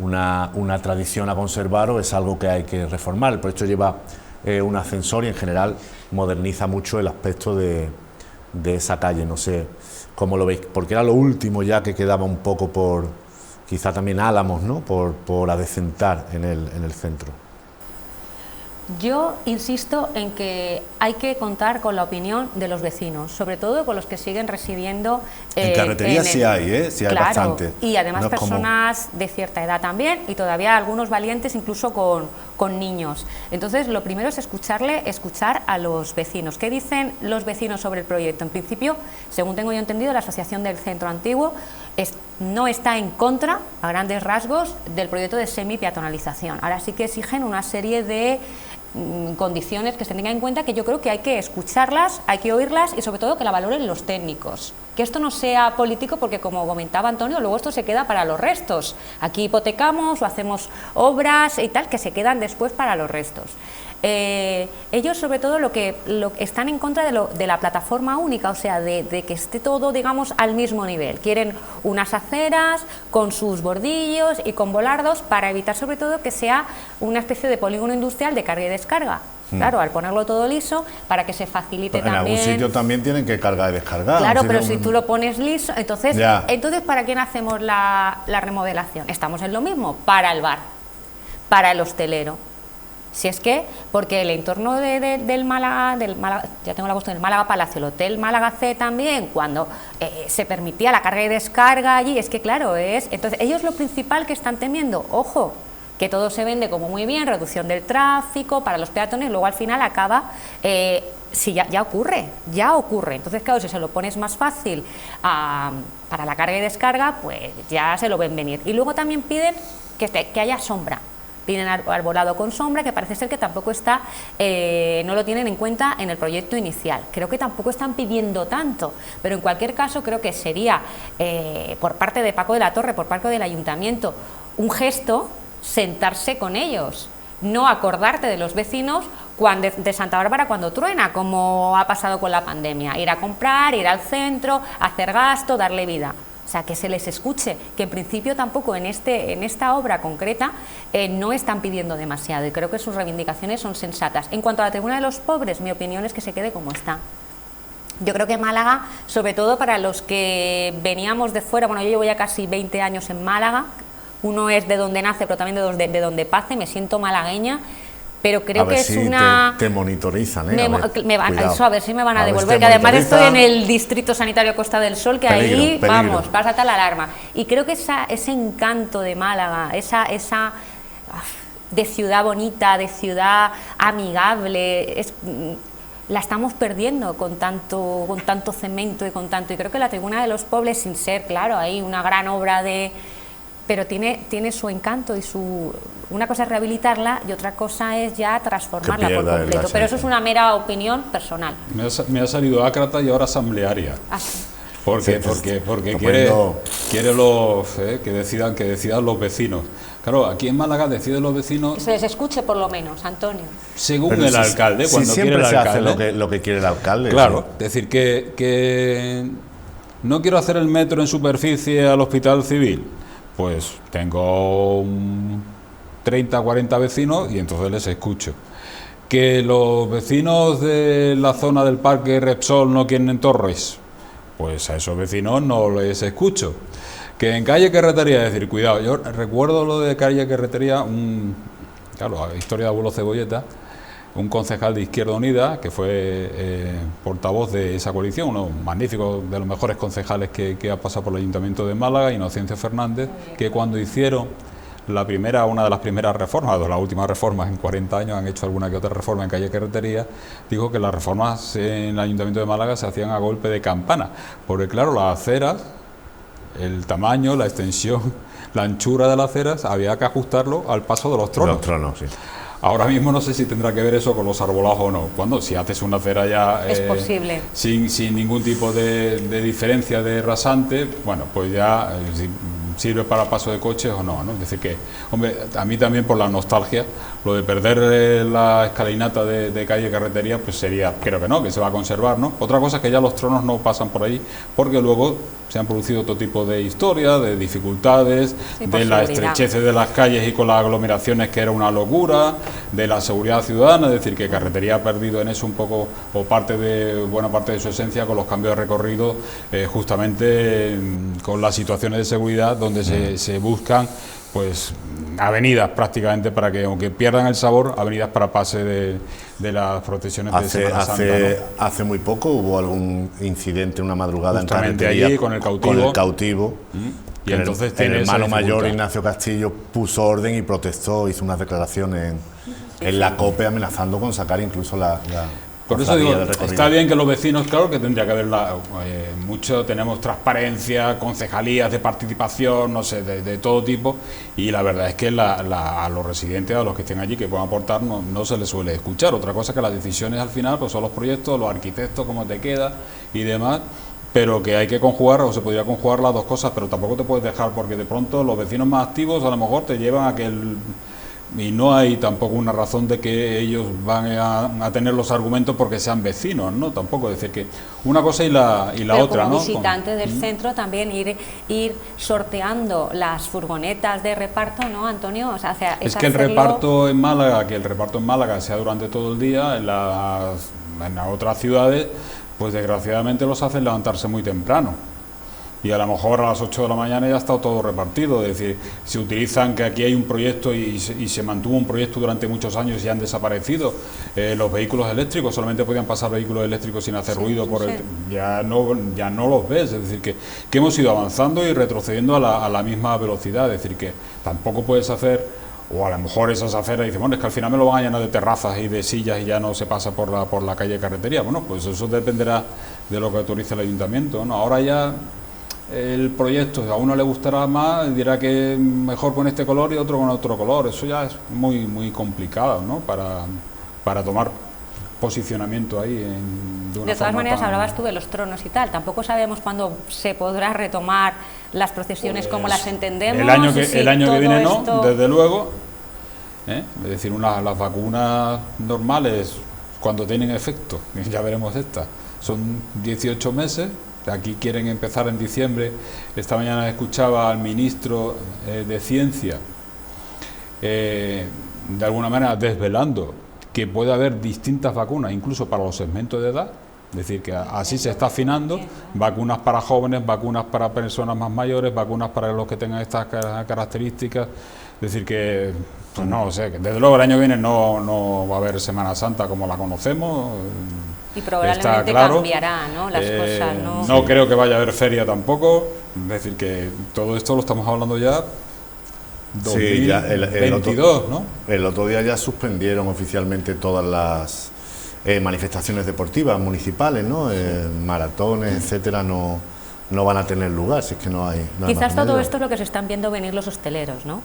una tradición a conservar o es algo que hay que reformar. El proyecto lleva un ascensor y en general moderniza mucho el aspecto de esa calle. No sé cómo lo veis, porque era lo último ya que quedaba un poco por, quizá también Álamos, ¿no? por adecentar en el centro. Yo insisto en que hay que contar con la opinión de los vecinos, sobre todo con los que siguen residiendo en Carreterías. Sí hay, sí hay bastante. Y además no personas de cierta edad también, y todavía algunos valientes incluso con niños. Entonces, lo primero es escuchar a los vecinos. ¿Qué dicen los vecinos sobre el proyecto? En principio, según tengo yo entendido, la Asociación del Centro Antiguo no está en contra, a grandes rasgos, del proyecto de semi-peatonalización. Ahora sí que exigen una serie de condiciones que se tengan en cuenta, que yo creo que hay que escucharlas, hay que oírlas y sobre todo que la valoren los técnicos. Que esto no sea político, porque como comentaba Antonio, luego esto se queda para los restos. Aquí hipotecamos o hacemos obras y tal que se quedan después para los restos. Ellos sobre todo lo que están en contra de la plataforma única, o sea, de que esté todo, digamos, al mismo nivel. Quieren unas aceras con sus bordillos y con volardos para evitar sobre todo que sea una especie de polígono industrial de carga y descarga. Claro, al ponerlo todo liso, para que se facilite pero también. En algún sitio también tienen que cargar y descargar. Claro, pero si tú lo pones liso, entonces ¿para quién hacemos la remodelación? Estamos en lo mismo, para el bar, para el hostelero. Si es que, porque el entorno del Málaga, ya tengo la cuestión del Málaga Palacio, el Hotel Málaga C también, cuando se permitía la carga y descarga allí, es que claro, entonces ellos lo principal que están temiendo, ojo, que todo se vende como muy bien, reducción del tráfico para los peatones, luego al final acaba, si ya ocurre, entonces claro, si se lo pones más fácil para la carga y descarga, pues ya se lo ven venir. Y luego también piden que haya sombra. Piden arbolado con sombra, que parece ser que tampoco está, no lo tienen en cuenta en el proyecto inicial. Creo que tampoco están pidiendo tanto, pero en cualquier caso creo que sería, por parte de Paco de la Torre, por parte del ayuntamiento, un gesto sentarse con ellos, no acordarte de los vecinos de Santa Bárbara cuando truena, como ha pasado con la pandemia, ir a comprar, ir al centro, hacer gasto, darle vida. O sea, que se les escuche, que en principio tampoco en esta obra concreta no están pidiendo demasiado, y creo que sus reivindicaciones son sensatas. En cuanto a la tribuna de los pobres, mi opinión es que se quede como está. Yo creo que Málaga, sobre todo para los que veníamos de fuera, bueno, yo llevo ya casi 20 años en Málaga, uno es de donde nace, pero también de donde pase, me siento malagueña, pero creo que es una... te monitorizan, eso, a ver si me van a devolver, que además estoy en el Distrito Sanitario Costa del Sol, que ahí, vamos, pásate la alarma. Y creo que ese encanto de Málaga, esa de ciudad bonita, de ciudad amigable, la estamos perdiendo con tanto cemento y y creo que la Tribuna de los Pobres, sin ser, claro, hay una gran obra pero tiene su encanto y una cosa es rehabilitarla y otra cosa es ya transformarla por completo, pero eso es una mera opinión personal. Me ha salido ácrata y ahora asamblearia. Porque quiere que decidan los vecinos. Claro, aquí en Málaga deciden los vecinos. Que se les escuche por lo menos, Antonio. Según el alcalde, cuando quiere el alcalde. Siempre se hace lo que quiere el alcalde. Claro, es decir, que no quiero hacer el metro en superficie al hospital civil. Pues tengo 30, 40 vecinos y entonces les escucho. Que los vecinos de la zona del Parque Repsol no quieren torres, pues a esos vecinos no les escucho. Que en calle Carretería, es decir, cuidado, yo recuerdo lo de calle Carretería, claro, la historia de Abuelo Cebolleta, un concejal de Izquierda Unida, que fue portavoz de esa coalición, uno magnífico, de los mejores concejales que ha pasado por el Ayuntamiento de Málaga, Inocencio Fernández, que cuando hicieron una de las primeras reformas, de las últimas reformas en 40 años, han hecho alguna que otra reforma en calle Carretería, dijo que las reformas en el Ayuntamiento de Málaga se hacían a golpe de campana, porque claro, las aceras, el tamaño, la extensión, la anchura de las aceras, había que ajustarlo al paso de los tronos. Sí. Ahora mismo no sé si tendrá que ver eso con los arbolados o no. Cuando si haces una acera ya es posible, sin ningún tipo de diferencia de rasante, bueno, pues ya sirve para paso de coches o no, ¿no? Es decir que, hombre, a mí también por la nostalgia, lo de perder la escalinata de calle Carretería, pues sería, creo que no, que se va a conservar, ¿no? Otra cosa es que ya los tronos no pasan por ahí, porque luego se han producido otro tipo de historias, de dificultades, de la estrechez de las calles y con las aglomeraciones, que era una locura, de la seguridad ciudadana, es decir, que Carretería ha perdido en eso un poco, o buena parte de su esencia, con los cambios de recorrido, justamente con las situaciones de seguridad, donde se buscan pues avenidas prácticamente para que, aunque pierdan el sabor, avenidas para pase de las procesiones de Semana Santa, ¿no? Hace muy poco hubo algún incidente, una madrugada justamente en Carretería allí con el cautivo. Y entonces el hermano mayor Ignacio Castillo puso orden y protestó, hizo unas declaraciones en la COPE amenazando con sacar incluso la por eso digo, está bien que los vecinos, claro que tendría que haber mucho, tenemos transparencia, concejalías de participación, no sé, de todo tipo, y la verdad es que a los residentes, a los que estén allí, que puedan aportar, no se les suele escuchar. Otra cosa es que las decisiones al final pues son los proyectos, los arquitectos, cómo te queda y demás, pero que hay que conjugar, o se podría conjugar las dos cosas, pero tampoco te puedes dejar, porque de pronto los vecinos más activos a lo mejor te llevan a que y no hay tampoco una razón de que ellos van a tener los argumentos porque sean vecinos, ¿no? Tampoco, es decir, que una cosa y la otra, como ¿no? visitante del centro también ir sorteando las furgonetas de reparto, ¿no, Antonio? O sea, es que el reparto en Málaga sea durante todo el día, en las otras ciudades, pues desgraciadamente los hacen levantarse muy temprano. Y a lo mejor a las 8 de la mañana ya está todo repartido, es decir, se utilizan que aquí hay un proyecto y se mantuvo un proyecto durante muchos años y han desaparecido los vehículos eléctricos, solamente podían pasar vehículos eléctricos sin hacer ruido, ya no los ves, es decir, que hemos ido avanzando y retrocediendo a la misma velocidad, es decir, que tampoco puedes hacer, o a lo mejor esas aceras, dicen, bueno, es que al final me lo van a llenar de terrazas y de sillas y ya no se pasa por la calle Carretería. Bueno, pues eso dependerá de lo que autorice el ayuntamiento, ¿no? Ahora ya el proyecto a uno le gustará más, dirá que mejor con este color y otro con otro color, eso ya es muy muy complicado, ¿no? Para tomar posicionamiento ahí de todas maneras hablabas tú de los tronos y tal, tampoco sabemos cuándo se podrá retomar las procesiones pues, como las entendemos. El año que viene no, desde luego, Es decir, las vacunas normales, cuando tienen efecto, ya veremos esta, son 18 meses. Aquí quieren empezar en diciembre. Esta mañana escuchaba al ministro de Ciencia, de alguna manera desvelando que puede haber distintas vacunas, incluso para los segmentos de edad. Es decir, que así se está afinando, vacunas para jóvenes, vacunas para personas más mayores, vacunas para los que tengan estas características. Es decir, que, pues no lo sé, que desde luego el año que viene no va a haber Semana Santa como la conocemos. Y probablemente está claro. Cambiará, ¿no? Las cosas, ¿no? No creo que vaya a haber feria tampoco. Es decir, que todo esto lo estamos hablando ya 2022, ¿no? El otro día ya suspendieron oficialmente todas las manifestaciones deportivas municipales, ¿no? Maratones, etcétera, no van a tener lugar, si es que no hay Quizás todo esto es lo que se están viendo venir los hosteleros, ¿no?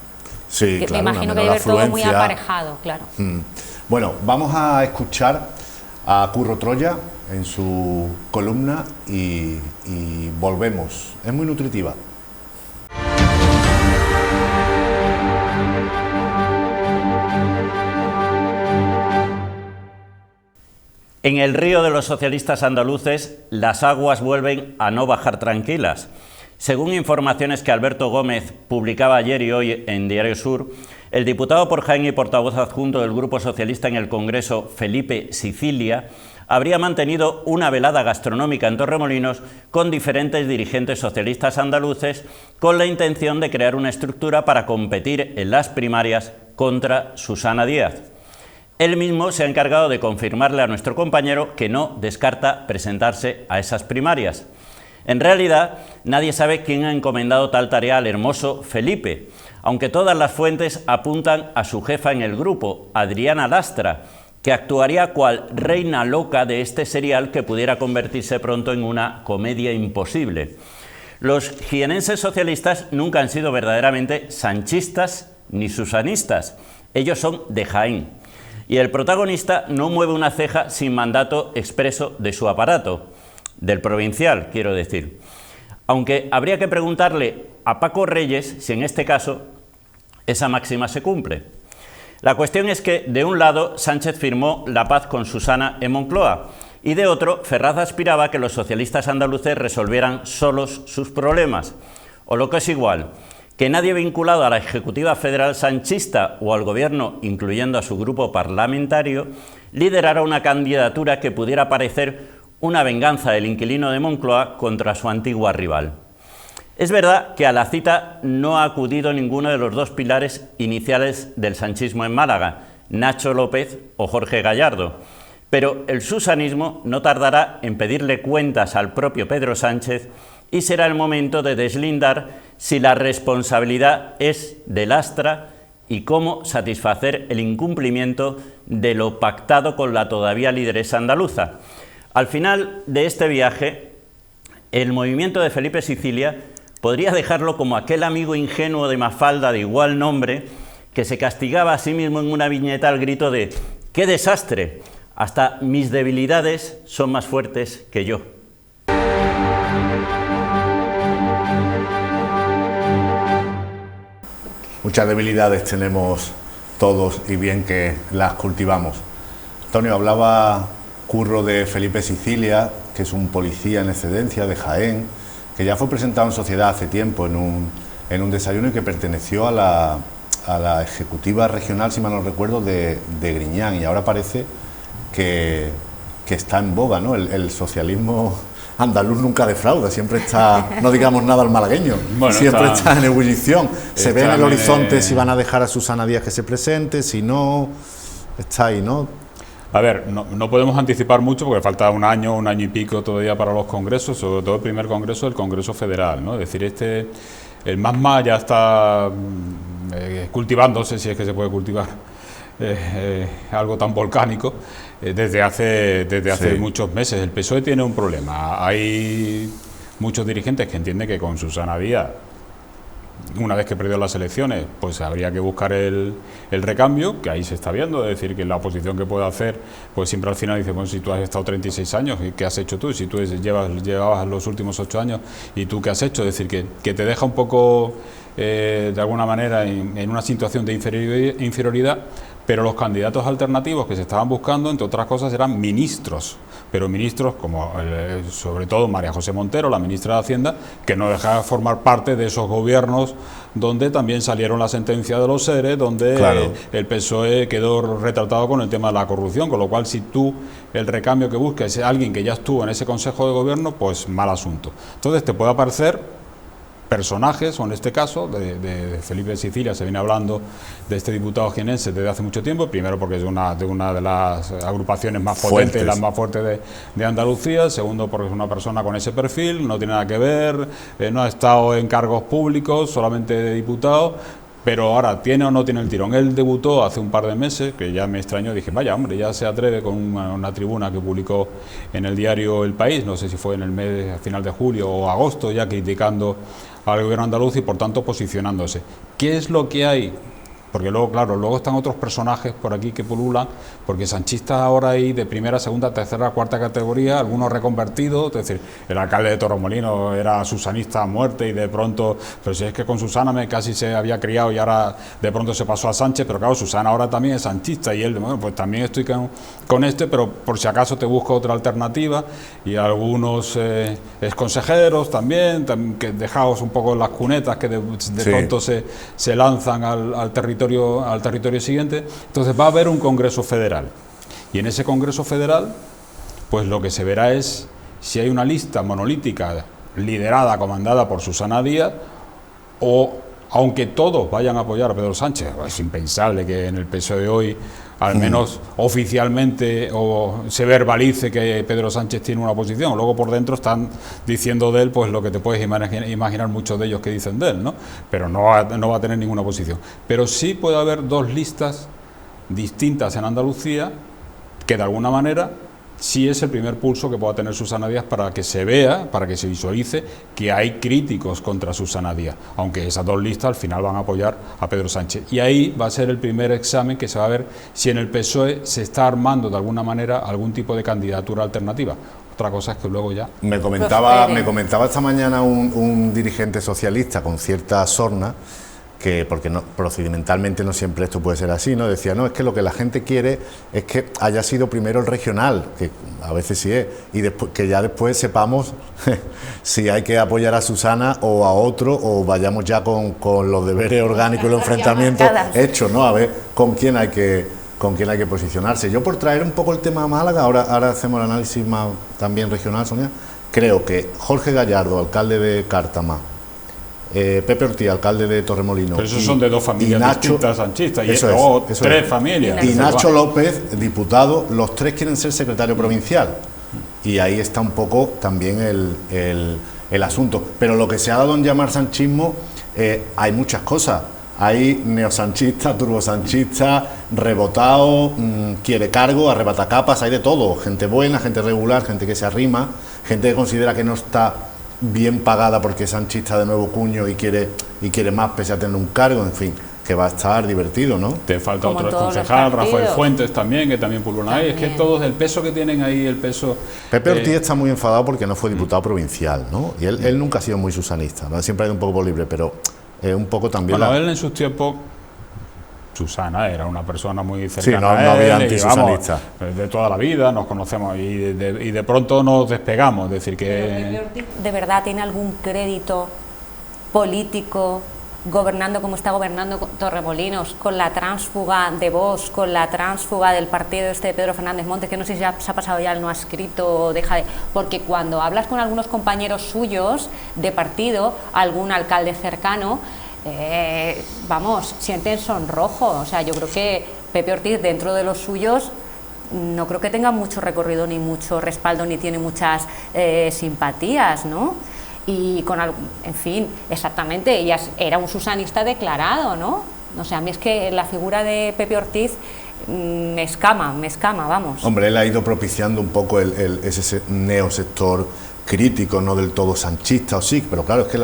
Sí, que claro. me imagino que debe haber todo muy aparejado, claro. Bueno, vamos a escuchar a Curro Troya en su columna y volvemos. Es muy nutritiva. En el río de los socialistas andaluces, las aguas vuelven a no bajar tranquilas. Según informaciones que Alberto Gómez publicaba ayer y hoy en Diario Sur, el diputado por Jaén y portavoz adjunto del Grupo Socialista en el Congreso, Felipe Sicilia, habría mantenido una velada gastronómica en Torremolinos con diferentes dirigentes socialistas andaluces con la intención de crear una estructura para competir en las primarias contra Susana Díaz. Él mismo se ha encargado de confirmarle a nuestro compañero que no descarta presentarse a esas primarias. En realidad, nadie sabe quién ha encomendado tal tarea al hermoso Felipe, aunque todas las fuentes apuntan a su jefa en el grupo, Adriana Lastra, que actuaría cual reina loca de este serial que pudiera convertirse pronto en una comedia imposible. Los jienenses socialistas nunca han sido verdaderamente sanchistas ni susanistas, ellos son de Jaén. Y el protagonista no mueve una ceja sin mandato expreso de su aparato, del provincial, quiero decir. Aunque habría que preguntarle a Paco Reyes si en este caso esa máxima se cumple. La cuestión es que, de un lado, Sánchez firmó la paz con Susana en Moncloa y de otro, Ferraz aspiraba a que los socialistas andaluces resolvieran solos sus problemas. O lo que es igual, que nadie vinculado a la Ejecutiva Federal sanchista o al Gobierno, incluyendo a su grupo parlamentario, liderara una candidatura que pudiera parecer una venganza del inquilino de Moncloa contra su antigua rival. Es verdad que a la cita no ha acudido ninguno de los dos pilares iniciales del sanchismo en Málaga, Nacho López o Jorge Gallardo, pero el susanismo no tardará en pedirle cuentas al propio Pedro Sánchez y será el momento de deslindar si la responsabilidad es de Lastra y cómo satisfacer el incumplimiento de lo pactado con la todavía lideresa andaluza. Al final de este viaje, el movimiento de Felipe Sicilia podría dejarlo como aquel amigo ingenuo de Mafalda de igual nombre que se castigaba a sí mismo en una viñeta al grito de ¡qué desastre! Hasta mis debilidades son más fuertes que yo. Muchas debilidades tenemos todos y bien que las cultivamos. Antonio, hablaba Curro de Felipe Sicilia, que es un policía en excedencia de Jaén, que ya fue presentado en sociedad hace tiempo en un desayuno y que perteneció a la ejecutiva regional, si mal no recuerdo, de Griñán, y ahora parece que está en boga, ¿no? El socialismo andaluz nunca defrauda, siempre está, no digamos nada al malagueño, bueno, siempre está en ebullición. Se ve en el horizonte si van a dejar a Susana Díaz que se presente, si no, está ahí, ¿no? A ver, no podemos anticipar mucho porque falta un año y pico todavía para los congresos, sobre todo el primer congreso, el Congreso Federal, ¿no? Es decir, el MASMA ya está cultivándose, si es que se puede cultivar algo tan volcánico, desde hace muchos meses. El PSOE tiene un problema. Hay muchos dirigentes que entienden que con Susana Díaz una vez que perdió las elecciones, pues habría que buscar el recambio, que ahí se está viendo, es decir, que la oposición que puede hacer, pues siempre al final dice, bueno, si tú has estado 36 años, ¿qué has hecho tú? Si tú llevabas los últimos 8 años, ¿y tú qué has hecho? Es decir, que te deja un poco, de alguna manera, en una situación de inferioridad, pero los candidatos alternativos que se estaban buscando, entre otras cosas, eran ministros, pero ministros como sobre todo María José Montero, la ministra de Hacienda, que no dejaba de formar parte de esos gobiernos donde también salieron la sentencia de los ERE, donde claro, el PSOE quedó retratado con el tema de la corrupción, con lo cual si tú el recambio que buscas es alguien que ya estuvo en ese Consejo de Gobierno, pues mal asunto. Entonces te puede aparecer personajes, o en este caso de Felipe Sicilia se viene hablando de este diputado jienense desde hace mucho tiempo, primero porque es una de las agrupaciones más potentes, las más fuertes de Andalucía, segundo porque es una persona con ese perfil, no tiene nada que ver, no ha estado en cargos públicos, solamente de diputado, pero ahora, ¿tiene o no tiene el tirón? Él debutó hace un par de meses, que ya me extrañó, dije, vaya hombre, ya se atreve con una tribuna que publicó en el diario El País, no sé si fue en el mes, a final de julio o agosto, ya criticando al gobierno andaluz y por tanto posicionándose. ¿Qué es lo que hay? Porque luego, claro, luego están otros personajes por aquí que pululan, porque sanchistas ahora hay de primera, segunda, tercera, cuarta categoría, algunos reconvertidos, es decir, el alcalde de Torremolinos era susanista a muerte y de pronto, pero si es que con Susana casi se había criado y ahora de pronto se pasó a Sánchez, pero claro, Susana ahora también es sanchista y él, bueno, pues también estoy con este, pero por si acaso te busco otra alternativa, y algunos exconsejeros también, que dejaos un poco en las cunetas que de sí, pronto se lanzan al territorio siguiente. Entonces va a haber un Congreso Federal, y en ese Congreso Federal pues lo que se verá es si hay una lista monolítica liderada, comandada por Susana Díaz, o aunque todos vayan a apoyar a Pedro Sánchez, es impensable que en el PSOE de hoy al menos oficialmente o se verbalice que Pedro Sánchez tiene una posición, luego por dentro están diciendo de él pues lo que te puedes imaginar muchos de ellos que dicen de él, ¿no? Pero no va a tener ninguna posición. Pero sí puede haber dos listas distintas en Andalucía que de alguna manera sí es el primer pulso que pueda tener Susana Díaz para que se vea, para que se visualice que hay críticos contra Susana Díaz, aunque esas dos listas al final van a apoyar a Pedro Sánchez. Y ahí va a ser el primer examen que se va a ver si en el PSOE se está armando de alguna manera algún tipo de candidatura alternativa. Otra cosa es que luego ya... Me comentaba esta mañana un dirigente socialista con cierta sorna, que porque no, procedimentalmente no siempre esto puede ser así, ¿no? Decía, no, es que lo que la gente quiere es que haya sido primero el regional, que a veces sí es, y después, que ya después sepamos si hay que apoyar a Susana o a otro, o vayamos ya con los deberes orgánicos y los enfrentamientos hechos, ¿no? A ver con quién hay que posicionarse. Yo, por traer un poco el tema a Málaga, ahora hacemos el análisis más también regional, Sonia, creo que Jorge Gallardo, alcalde de Cártama, Pepe Ortiz, alcalde de Torremolinos. Pero esos son de dos familias distintas sanchistas, y tres familias. Y Nacho López, diputado, los tres quieren ser secretario provincial. Y ahí está un poco también el asunto. Pero lo que se ha dado en llamar sanchismo, hay muchas cosas. Hay neosanchistas, turbosanchistas, rebotados, quiere cargo, arrebatacapas, hay de todo. Gente buena, gente regular, gente que se arrima, gente que considera que no está bien pagada porque es sanchista de nuevo cuño y quiere más pese a tener un cargo, en fin, que va a estar divertido, ¿no? Te falta otro concejal, Rafael Fuentes también, que también pululan ahí. Es que todos, el peso que tienen ahí, el peso... Pepe Ortiz está muy enfadado porque no fue diputado provincial, ¿no? Y él nunca ha sido muy susanista, ¿no? Siempre ha ido un poco por libre, pero un poco también... Bueno, él en sus tiempos... Susana era una persona muy cercana a él, no había antisusanista. De toda la vida nos conocemos y de pronto nos despegamos, es decir que... ¿De verdad tiene algún crédito político gobernando como está gobernando Torremolinos, con la tránsfuga de Vox, con la tránsfuga del partido de Pedro Fernández Montes, que no sé si se ha pasado ya el no adscrito, porque cuando hablas con algunos compañeros suyos de partido, algún alcalde cercano, sienten sonrojo. O sea, yo creo que Pepe Ortiz, dentro de los suyos, no creo que tenga mucho recorrido, ni mucho respaldo, ni tiene muchas simpatías, ¿no? Y en fin, exactamente, ella era un susanista declarado, ¿no? O sea, a mí es que la figura de Pepe Ortiz me escama, vamos. Hombre, él ha ido propiciando un poco ese neosector crítico, no del todo sanchista, o sí, pero claro, es que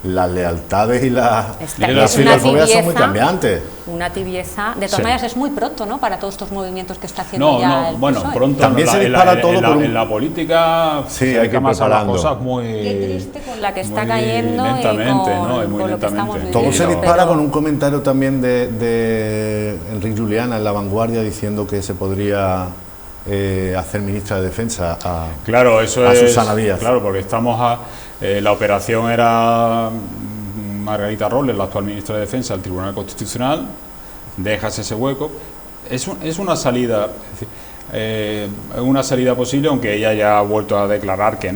las lealtades y las Es filofobias son muy cambiantes. Una tibieza. De todas Sí. maneras, es muy pronto, ¿no?, para todos estos movimientos que está haciendo ya el bueno, PSOE. pronto. También se dispara todo por un... en la política Sí, se hay que ir dedican más a las preparando. cosas muy... Qué triste con la que está muy cayendo lentamente, y con, ¿no? Y muy con lo que estamos lentamente. viviendo. Todo se Pero- dispara con un comentario también de Enrique Juliana en La Vanguardia diciendo que se podría hacer ministra de Defensa a... Claro, eso a es... Susana Díaz. Claro, porque estamos la operación era Margarita Robles, la actual ministra de Defensa, al Tribunal Constitucional, dejas ese hueco. Es una salida... una salida posible, aunque ella ya ha vuelto a declarar que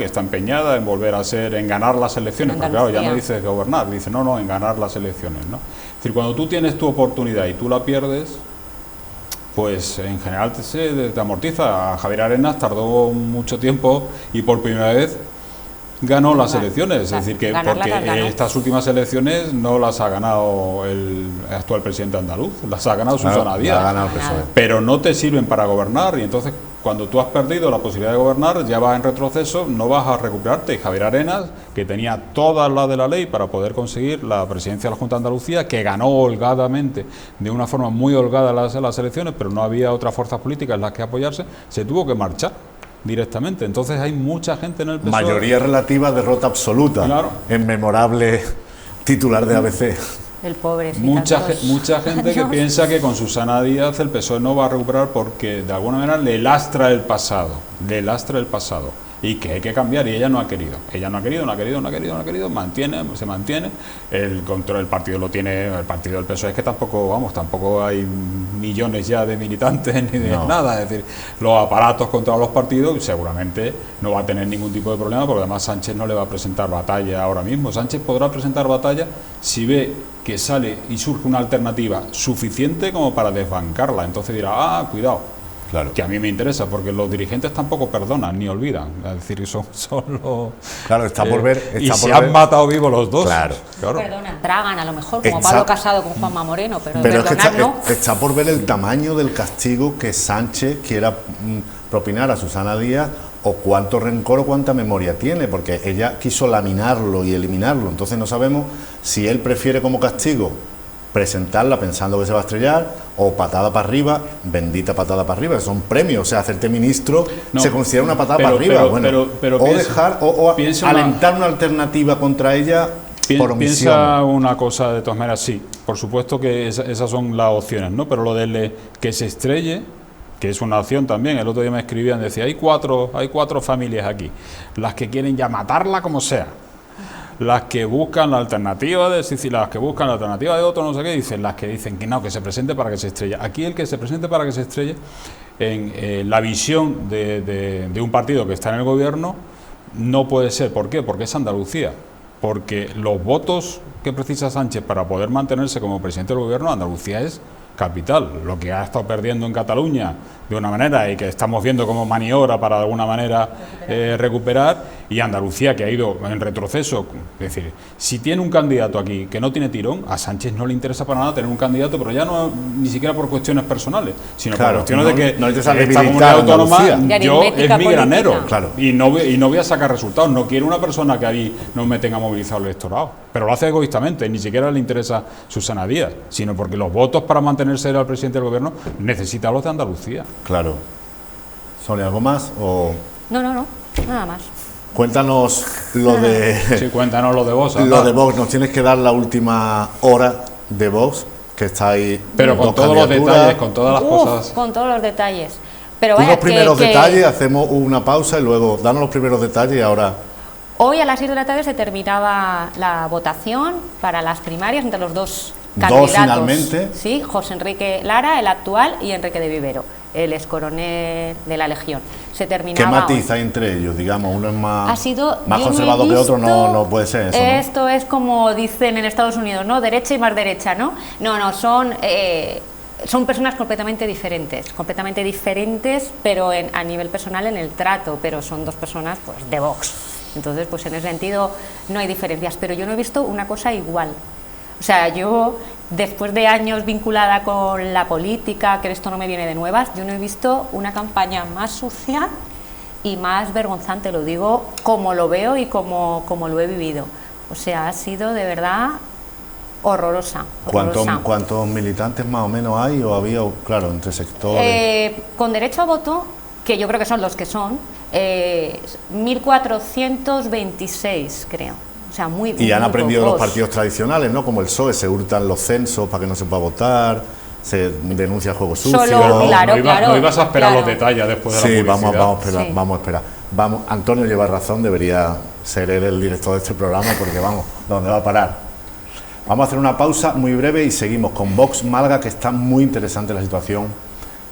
está empeñada en volver a en ganar las elecciones, porque claro, ya no dice gobernar, dice no, en ganar las elecciones, ¿no? Es decir, cuando tú tienes tu oportunidad y tú la pierdes, pues en general te amortiza. Javier Arenas tardó mucho tiempo y por primera vez ganó las elecciones, es decir, que porque estas últimas elecciones no las ha ganado el actual presidente andaluz, las ha ganado Susana Díaz, ha ganado el PSOE. pero no te sirven para gobernar, y entonces cuando tú has perdido la posibilidad de gobernar, ya vas en retroceso, no vas a recuperarte. Y Javier Arenas, que tenía todas las de la ley para poder conseguir la presidencia de la Junta de Andalucía, que ganó holgadamente, de una forma muy holgada las elecciones, pero no había otras fuerzas políticas en las que apoyarse, se tuvo que marchar directamente. Entonces hay mucha gente en el PSOE. Mayoría relativa, derrota absoluta. Claro. En memorable titular de ABC. El pobre. Mucha gente que piensa que con Susana Díaz el PSOE no va a recuperar porque de alguna manera le lastra el pasado, y que hay que cambiar, y ella no ha querido, se mantiene, el control del partido lo tiene, el partido del PSOE es que tampoco hay millones ya de militantes ni de nada, es decir, los aparatos contra los partidos seguramente no va a tener ningún tipo de problema, porque además Sánchez no le va a presentar batalla ahora mismo. Sánchez podrá presentar batalla si ve que sale y surge una alternativa suficiente como para desbancarla, entonces dirá, cuidado. Claro. Que a mí me interesa, porque los dirigentes tampoco perdonan ni olvidan. Es decir, son los... Claro, está por ver... y se han matado vivos los dos. Claro. Perdonan, tragan a lo mejor, como Pablo Casado con Juanma Moreno, pero es que perdonar no. está por ver el tamaño del castigo que Sánchez quiera propinar a Susana Díaz, o cuánto rencor o cuánta memoria tiene, porque ella quiso laminarlo y eliminarlo. Entonces no sabemos si él prefiere como castigo presentarla pensando que se va a estrellar, o patada para arriba, bendita patada para arriba, son premios, o sea, hacerte ministro se considera una patada para arriba, o alentar una alternativa contra ella por omisión. Piensa una cosa de todas maneras, sí, por supuesto que esas son las opciones, ¿no? Pero lo de que se estrelle, que es una opción también. El otro día me escribían, decía, hay cuatro familias aquí, las que quieren ya matarla como sea, las que buscan la alternativa de Sicilia, las que buscan la alternativa de otro, no sé qué, dicen, las que dicen que no, que se presente para que se estrelle. Aquí el que se presente para que se estrelle, en la visión de un partido que está en el gobierno, no puede ser. ¿Por qué? Porque es Andalucía. Porque los votos que precisa Sánchez para poder mantenerse como presidente del gobierno, Andalucía es capital. Lo que ha estado perdiendo en Cataluña de una manera y que estamos viendo como maniobra para de alguna manera recuperar, y Andalucía que ha ido en retroceso. Es decir, si tiene un candidato aquí que no tiene tirón, a Sánchez no le interesa para nada tener un candidato, pero ya no ni siquiera por cuestiones personales, sino por cuestiones de que esta comunidad autónoma es mi granero, y no voy a sacar resultados. No quiero una persona que ahí no me tenga movilizado el electorado, pero lo hace egoístamente, ni siquiera le interesa Susana Díaz, sino porque los votos para mantenerse al presidente del gobierno necesita los de Andalucía. Claro. Sonia, ¿algo más? O... No, nada más. Cuéntanos lo de... Sí, cuéntanos lo de Vox. Lo de Vox, nos tienes que dar la última hora de Vox, que está ahí... Pero con todos los detalles, con todas las cosas... Con todos los detalles. Pero vaya, los primeros detalles, hacemos una pausa y luego danos los primeros detalles y ahora... Hoy a las 6 de la tarde se terminaba la votación para las primarias entre los dos candidatos. Finalmente. Sí, José Enrique Lara, el actual, y Enrique de Vivero, el excoronel de la Legión. Se terminaba. ¿Qué matiz hay entre ellos? Digamos, uno es más conservador que otro, no puede ser eso, ¿no? Esto es como dicen en Estados Unidos, ¿no? Derecha y más derecha, ¿no? No, son personas completamente diferentes, pero a nivel personal en el trato, pero son dos personas pues de Vox. Entonces, pues en ese sentido no hay diferencias, pero yo no he visto una cosa igual. O sea, yo, después de años vinculada con la política, que esto no me viene de nuevas, yo no he visto una campaña más sucia y más vergonzante, lo digo como lo veo y como lo he vivido. O sea, ha sido de verdad horrorosa. ¿Cuántos militantes más o menos hay o había, claro, entre sectores? Con derecho a voto, que yo creo que son los que son, 1.426, creo. O sea, y han aprendido pocos. Los partidos tradicionales, ¿no? Como el PSOE, se hurtan los censos para que no se pueda votar, se denuncia el juego sucio. No ibas a esperar los detalles después de la publicidad. Vamos a esperar. Antonio lleva razón, debería ser él el director de este programa, porque vamos, ¿dónde va a parar? Vamos a hacer una pausa muy breve y seguimos con Vox Málaga, que está muy interesante la situación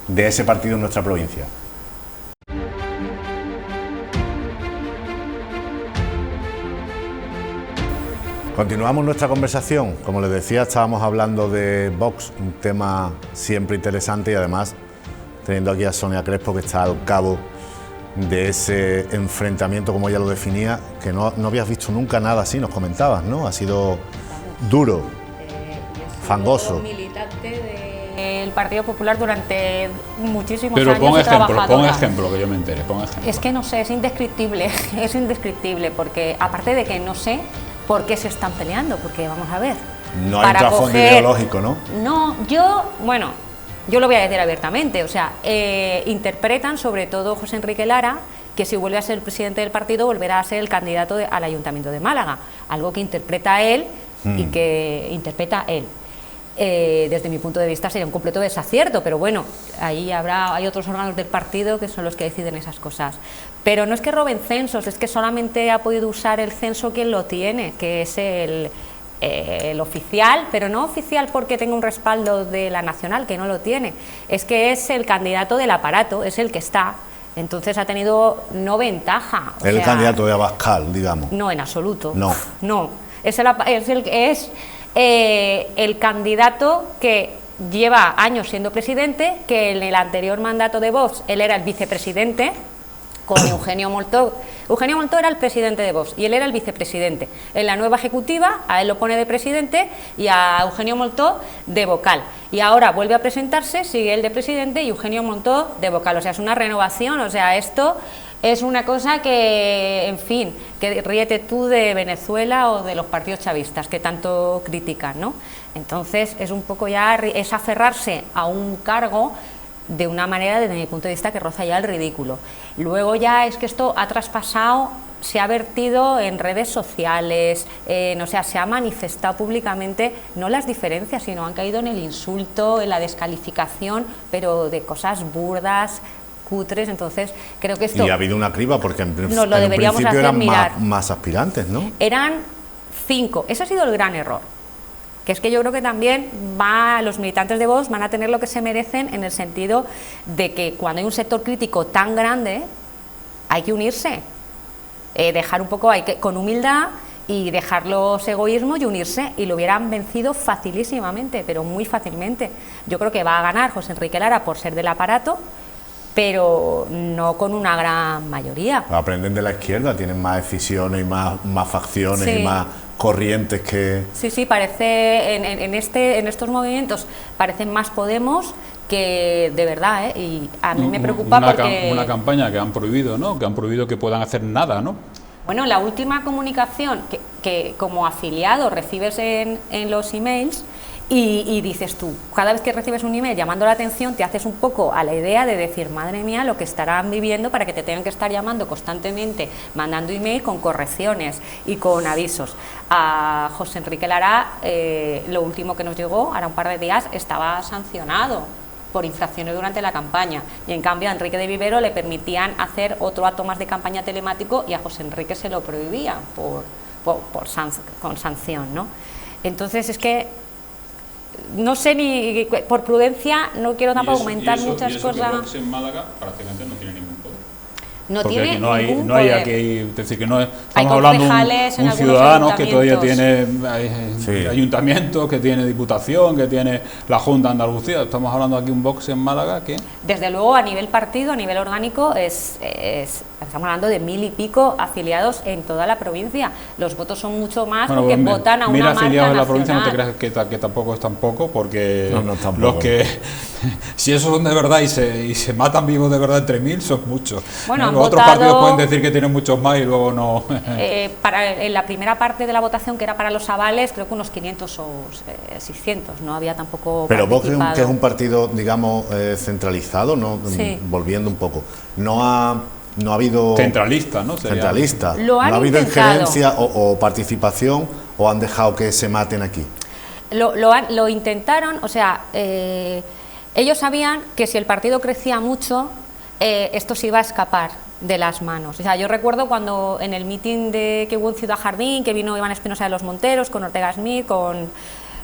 de ese partido en nuestra provincia. Continuamos nuestra conversación. Como les decía, estábamos hablando de Vox, un tema siempre interesante, y además teniendo aquí a Sonia Crespo, que está al cabo de ese enfrentamiento, como ella lo definía, que no habías visto nunca nada así, nos comentabas, ¿no? Ha sido duro, fangoso. Militante del Partido Popular durante muchísimos años. Pero pon ejemplo, que yo me entere, pon ejemplo. Es que no sé, es indescriptible, porque aparte de que no sé por qué se están peleando, porque vamos a ver. No hay trasfondo ideológico, ¿no? No, yo lo voy a decir abiertamente, o sea, interpretan, sobre todo José Enrique Lara, que si vuelve a ser el presidente del partido volverá a ser el candidato al Ayuntamiento de Málaga, algo que interpreta él y que interpreta él. Desde mi punto de vista sería un completo desacierto, pero bueno, hay otros órganos del partido que son los que deciden esas cosas. Pero no es que roben censos, es que solamente ha podido usar el censo quien lo tiene, que es el oficial, pero no oficial porque tenga un respaldo de la nacional, que no lo tiene, es que es el candidato del aparato, es el que está. Entonces ha tenido no ventaja. El candidato de Abascal, digamos. No, en absoluto. No. Es el candidato que lleva años siendo presidente, que en el anterior mandato de Vox él era el vicepresidente con Eugenio Moltó. Eugenio Moltó era el presidente de Vox y él era el vicepresidente. En la nueva ejecutiva a él lo pone de presidente y a Eugenio Moltó de vocal. Y ahora vuelve a presentarse, sigue él de presidente y Eugenio Moltó de vocal. O sea, es una renovación, o sea, esto es una cosa que, en fin, que ríete tú de Venezuela o de los partidos chavistas que tanto critican, ¿no? Entonces es un poco ya, es aferrarse a un cargo de una manera, desde mi punto de vista, que roza ya el ridículo. Luego ya es que esto ha traspasado, se ha vertido en redes sociales, se ha manifestado públicamente, no las diferencias, sino han caído en el insulto, en la descalificación, pero de cosas burdas, cutres. Entonces creo que esto... Y ha habido una criba, porque en nos lo deberíamos principio hacer eran más aspirantes, ¿no? Eran 5, ese ha sido el gran error. Que es que yo creo que también los militantes de Vox van a tener lo que se merecen, en el sentido de que cuando hay un sector crítico tan grande hay que unirse, dejar un poco, con humildad, y dejar los egoísmos y unirse, y lo hubieran vencido facilísimamente, pero muy fácilmente. Yo creo que va a ganar José Enrique Lara por ser del aparato, pero no con una gran mayoría. Aprenden de la izquierda, tienen más decisiones y más facciones, sí, y más corrientes que... Sí, parece, en estos movimientos parecen más Podemos que de verdad, y a mí me preocupa porque... Una campaña que han prohibido, ¿no? Que han prohibido que puedan hacer nada, ¿no? Bueno, la última comunicación que como afiliado recibes en los emails, y dices tú, cada vez que recibes un email llamando la atención, te haces un poco a la idea de decir, madre mía, lo que estarán viviendo para que te tengan que estar llamando constantemente, mandando email con correcciones y con avisos. A José Enrique Lara, lo último que nos llegó, ahora un par de días, estaba sancionado por infracciones durante la campaña, y en cambio a Enrique de Vivero le permitían hacer otro acto más de campaña telemático y a José Enrique se lo prohibía con sanción, ¿no? Entonces es que no sé, ni por prudencia no quiero tampoco comentar muchas cosas. Que Vox en Málaga prácticamente no tiene ningún poder. No porque tiene aquí no hay, ningún no hay poder. aquí, es decir, que no es, Hay estamos hablando de concejales en un algunos ciudadano que todavía tiene Sí. ayuntamientos, que tiene diputación, que tiene la Junta de Andalucía. Estamos hablando aquí de un Vox en Málaga que... Desde luego, a nivel partido, a nivel orgánico, estamos hablando de 1000 y pico afiliados en toda la provincia. Los votos son mucho más, porque votan a una marca afiliados en la nacional. provincia, no te creas que tampoco es tan poco, porque tampoco. Los que, si esos son de verdad y se matan vivos de verdad entre 1000, son muchos. Bueno, Los otros partidos pueden decir que tienen muchos más y luego no. En la primera parte de la votación, que era para los avales, creo que unos 500 o 600, no había tampoco. Pero Vox, que es un partido, digamos, centralizado, ¿no? Sí. Volviendo un poco, no ha habido... Centralista, ¿no? Centralista. Lo han ¿No ha habido intentado. injerencia o participación, o han dejado que se maten aquí? Lo intentaron, o sea, ellos sabían que si el partido crecía mucho, esto se iba a escapar de las manos. O sea, yo recuerdo cuando en el mitin que hubo en Ciudad Jardín, que vino Iván Espinosa de los Monteros, con Ortega Smith, con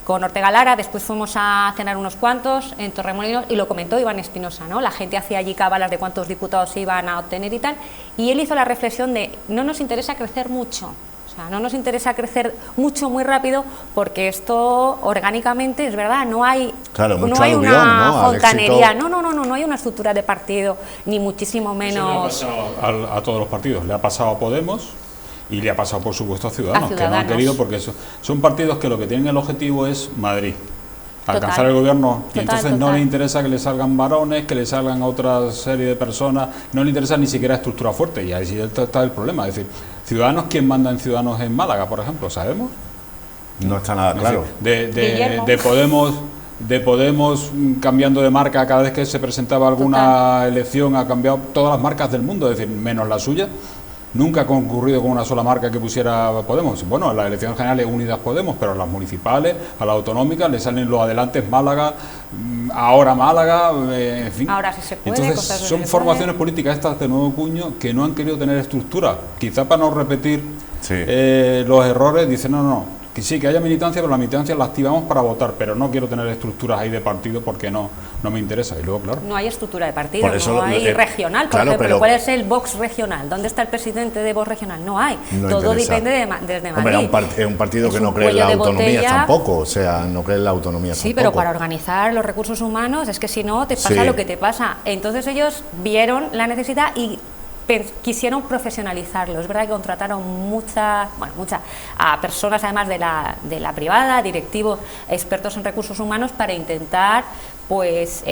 Ortega Lara, después fuimos a cenar unos cuantos en Torremolinos y lo comentó Iván Espinosa, ¿no? La gente hacía allí cábalas de cuántos diputados se iban a obtener y tal, y él hizo la reflexión de no nos interesa crecer mucho. O sea, no nos interesa crecer mucho, muy rápido, porque esto orgánicamente, es verdad, no hay, claro, no mucho hay aluvión, una ¿no? fontanería, no hay una estructura de partido, ni muchísimo menos. Eso le ha pasado a todos los partidos, le ha pasado a Podemos y le ha pasado, por supuesto, a Ciudadanos, que no han querido, porque son partidos que lo que tienen el objetivo es Madrid. Alcanzar el gobierno, y entonces no les interesa que le salgan varones, que le salgan otra serie de personas, no le interesa ni siquiera estructura fuerte, y ahí sí está el problema. Es decir, Ciudadanos, ¿quién manda en Ciudadanos en Málaga, por ejemplo? ¿Sabemos? No está nada claro. De Podemos cambiando de marca cada vez que se presentaba alguna elección, ha cambiado todas las marcas del mundo, es decir, menos la suya. Nunca ha concurrido con una sola marca que pusiera Podemos. Bueno, en las elecciones generales Unidas Podemos, pero a las municipales, a las autonómicas, le salen los adelantes Málaga, ahora Málaga, en fin. Ahora sí se puede. Entonces son formaciones políticas estas de nuevo cuño que no han querido tener estructura. Quizá para no repetir los errores, dicen no, que sí, que haya militancia, pero la militancia la activamos para votar, pero no quiero tener estructuras ahí de partido porque no me interesa. Y luego, claro. No hay estructura de partido, Por eso no hay regional, por ejemplo. Pero, ¿cuál es el Vox regional? ¿Dónde está el presidente de Vox regional? No hay. Todo depende desde Madrid. Hombre, es un partido que no cree en la autonomía tampoco, o sea, no cree en la autonomía tampoco. Sí, pero para organizar los recursos humanos es que si no te pasa lo que te pasa. Entonces ellos vieron la necesidad y quisieron profesionalizarlo. Es verdad que contrataron muchas a personas además de la privada, directivos, expertos en recursos humanos, para intentar pues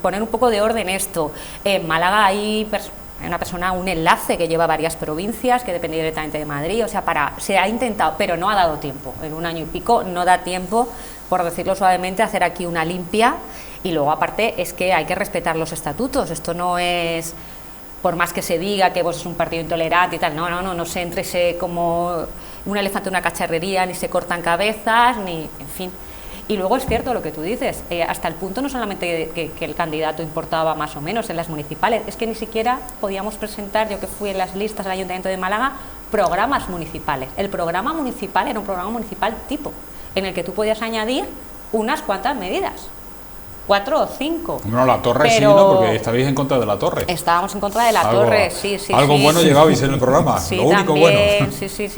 poner un poco de orden esto. En Málaga hay una persona, un enlace que lleva varias provincias, que depende directamente de Madrid, o sea, se ha intentado, pero no ha dado tiempo. En un año y pico no da tiempo, por decirlo suavemente, hacer aquí una limpia. Y luego aparte es que hay que respetar los estatutos. Esto no es, por más que se diga que vos es un partido intolerante y tal, no se entre como un elefante en una cacharrería, ni se cortan cabezas, ni, en fin. Y luego es cierto lo que tú dices, hasta el punto no solamente que el candidato importaba más o menos en las municipales, es que ni siquiera podíamos presentar, yo que fui en las listas del Ayuntamiento de Málaga, programas municipales. El programa municipal era un programa municipal tipo, en el que tú podías añadir unas cuantas medidas. 4 o 5. Bueno, la torre sí, ¿no? Porque estabais en contra de la torre. Estábamos en contra de la torre, sí. Algo bueno llevabais en el programa, sí, lo único también, bueno. Sí,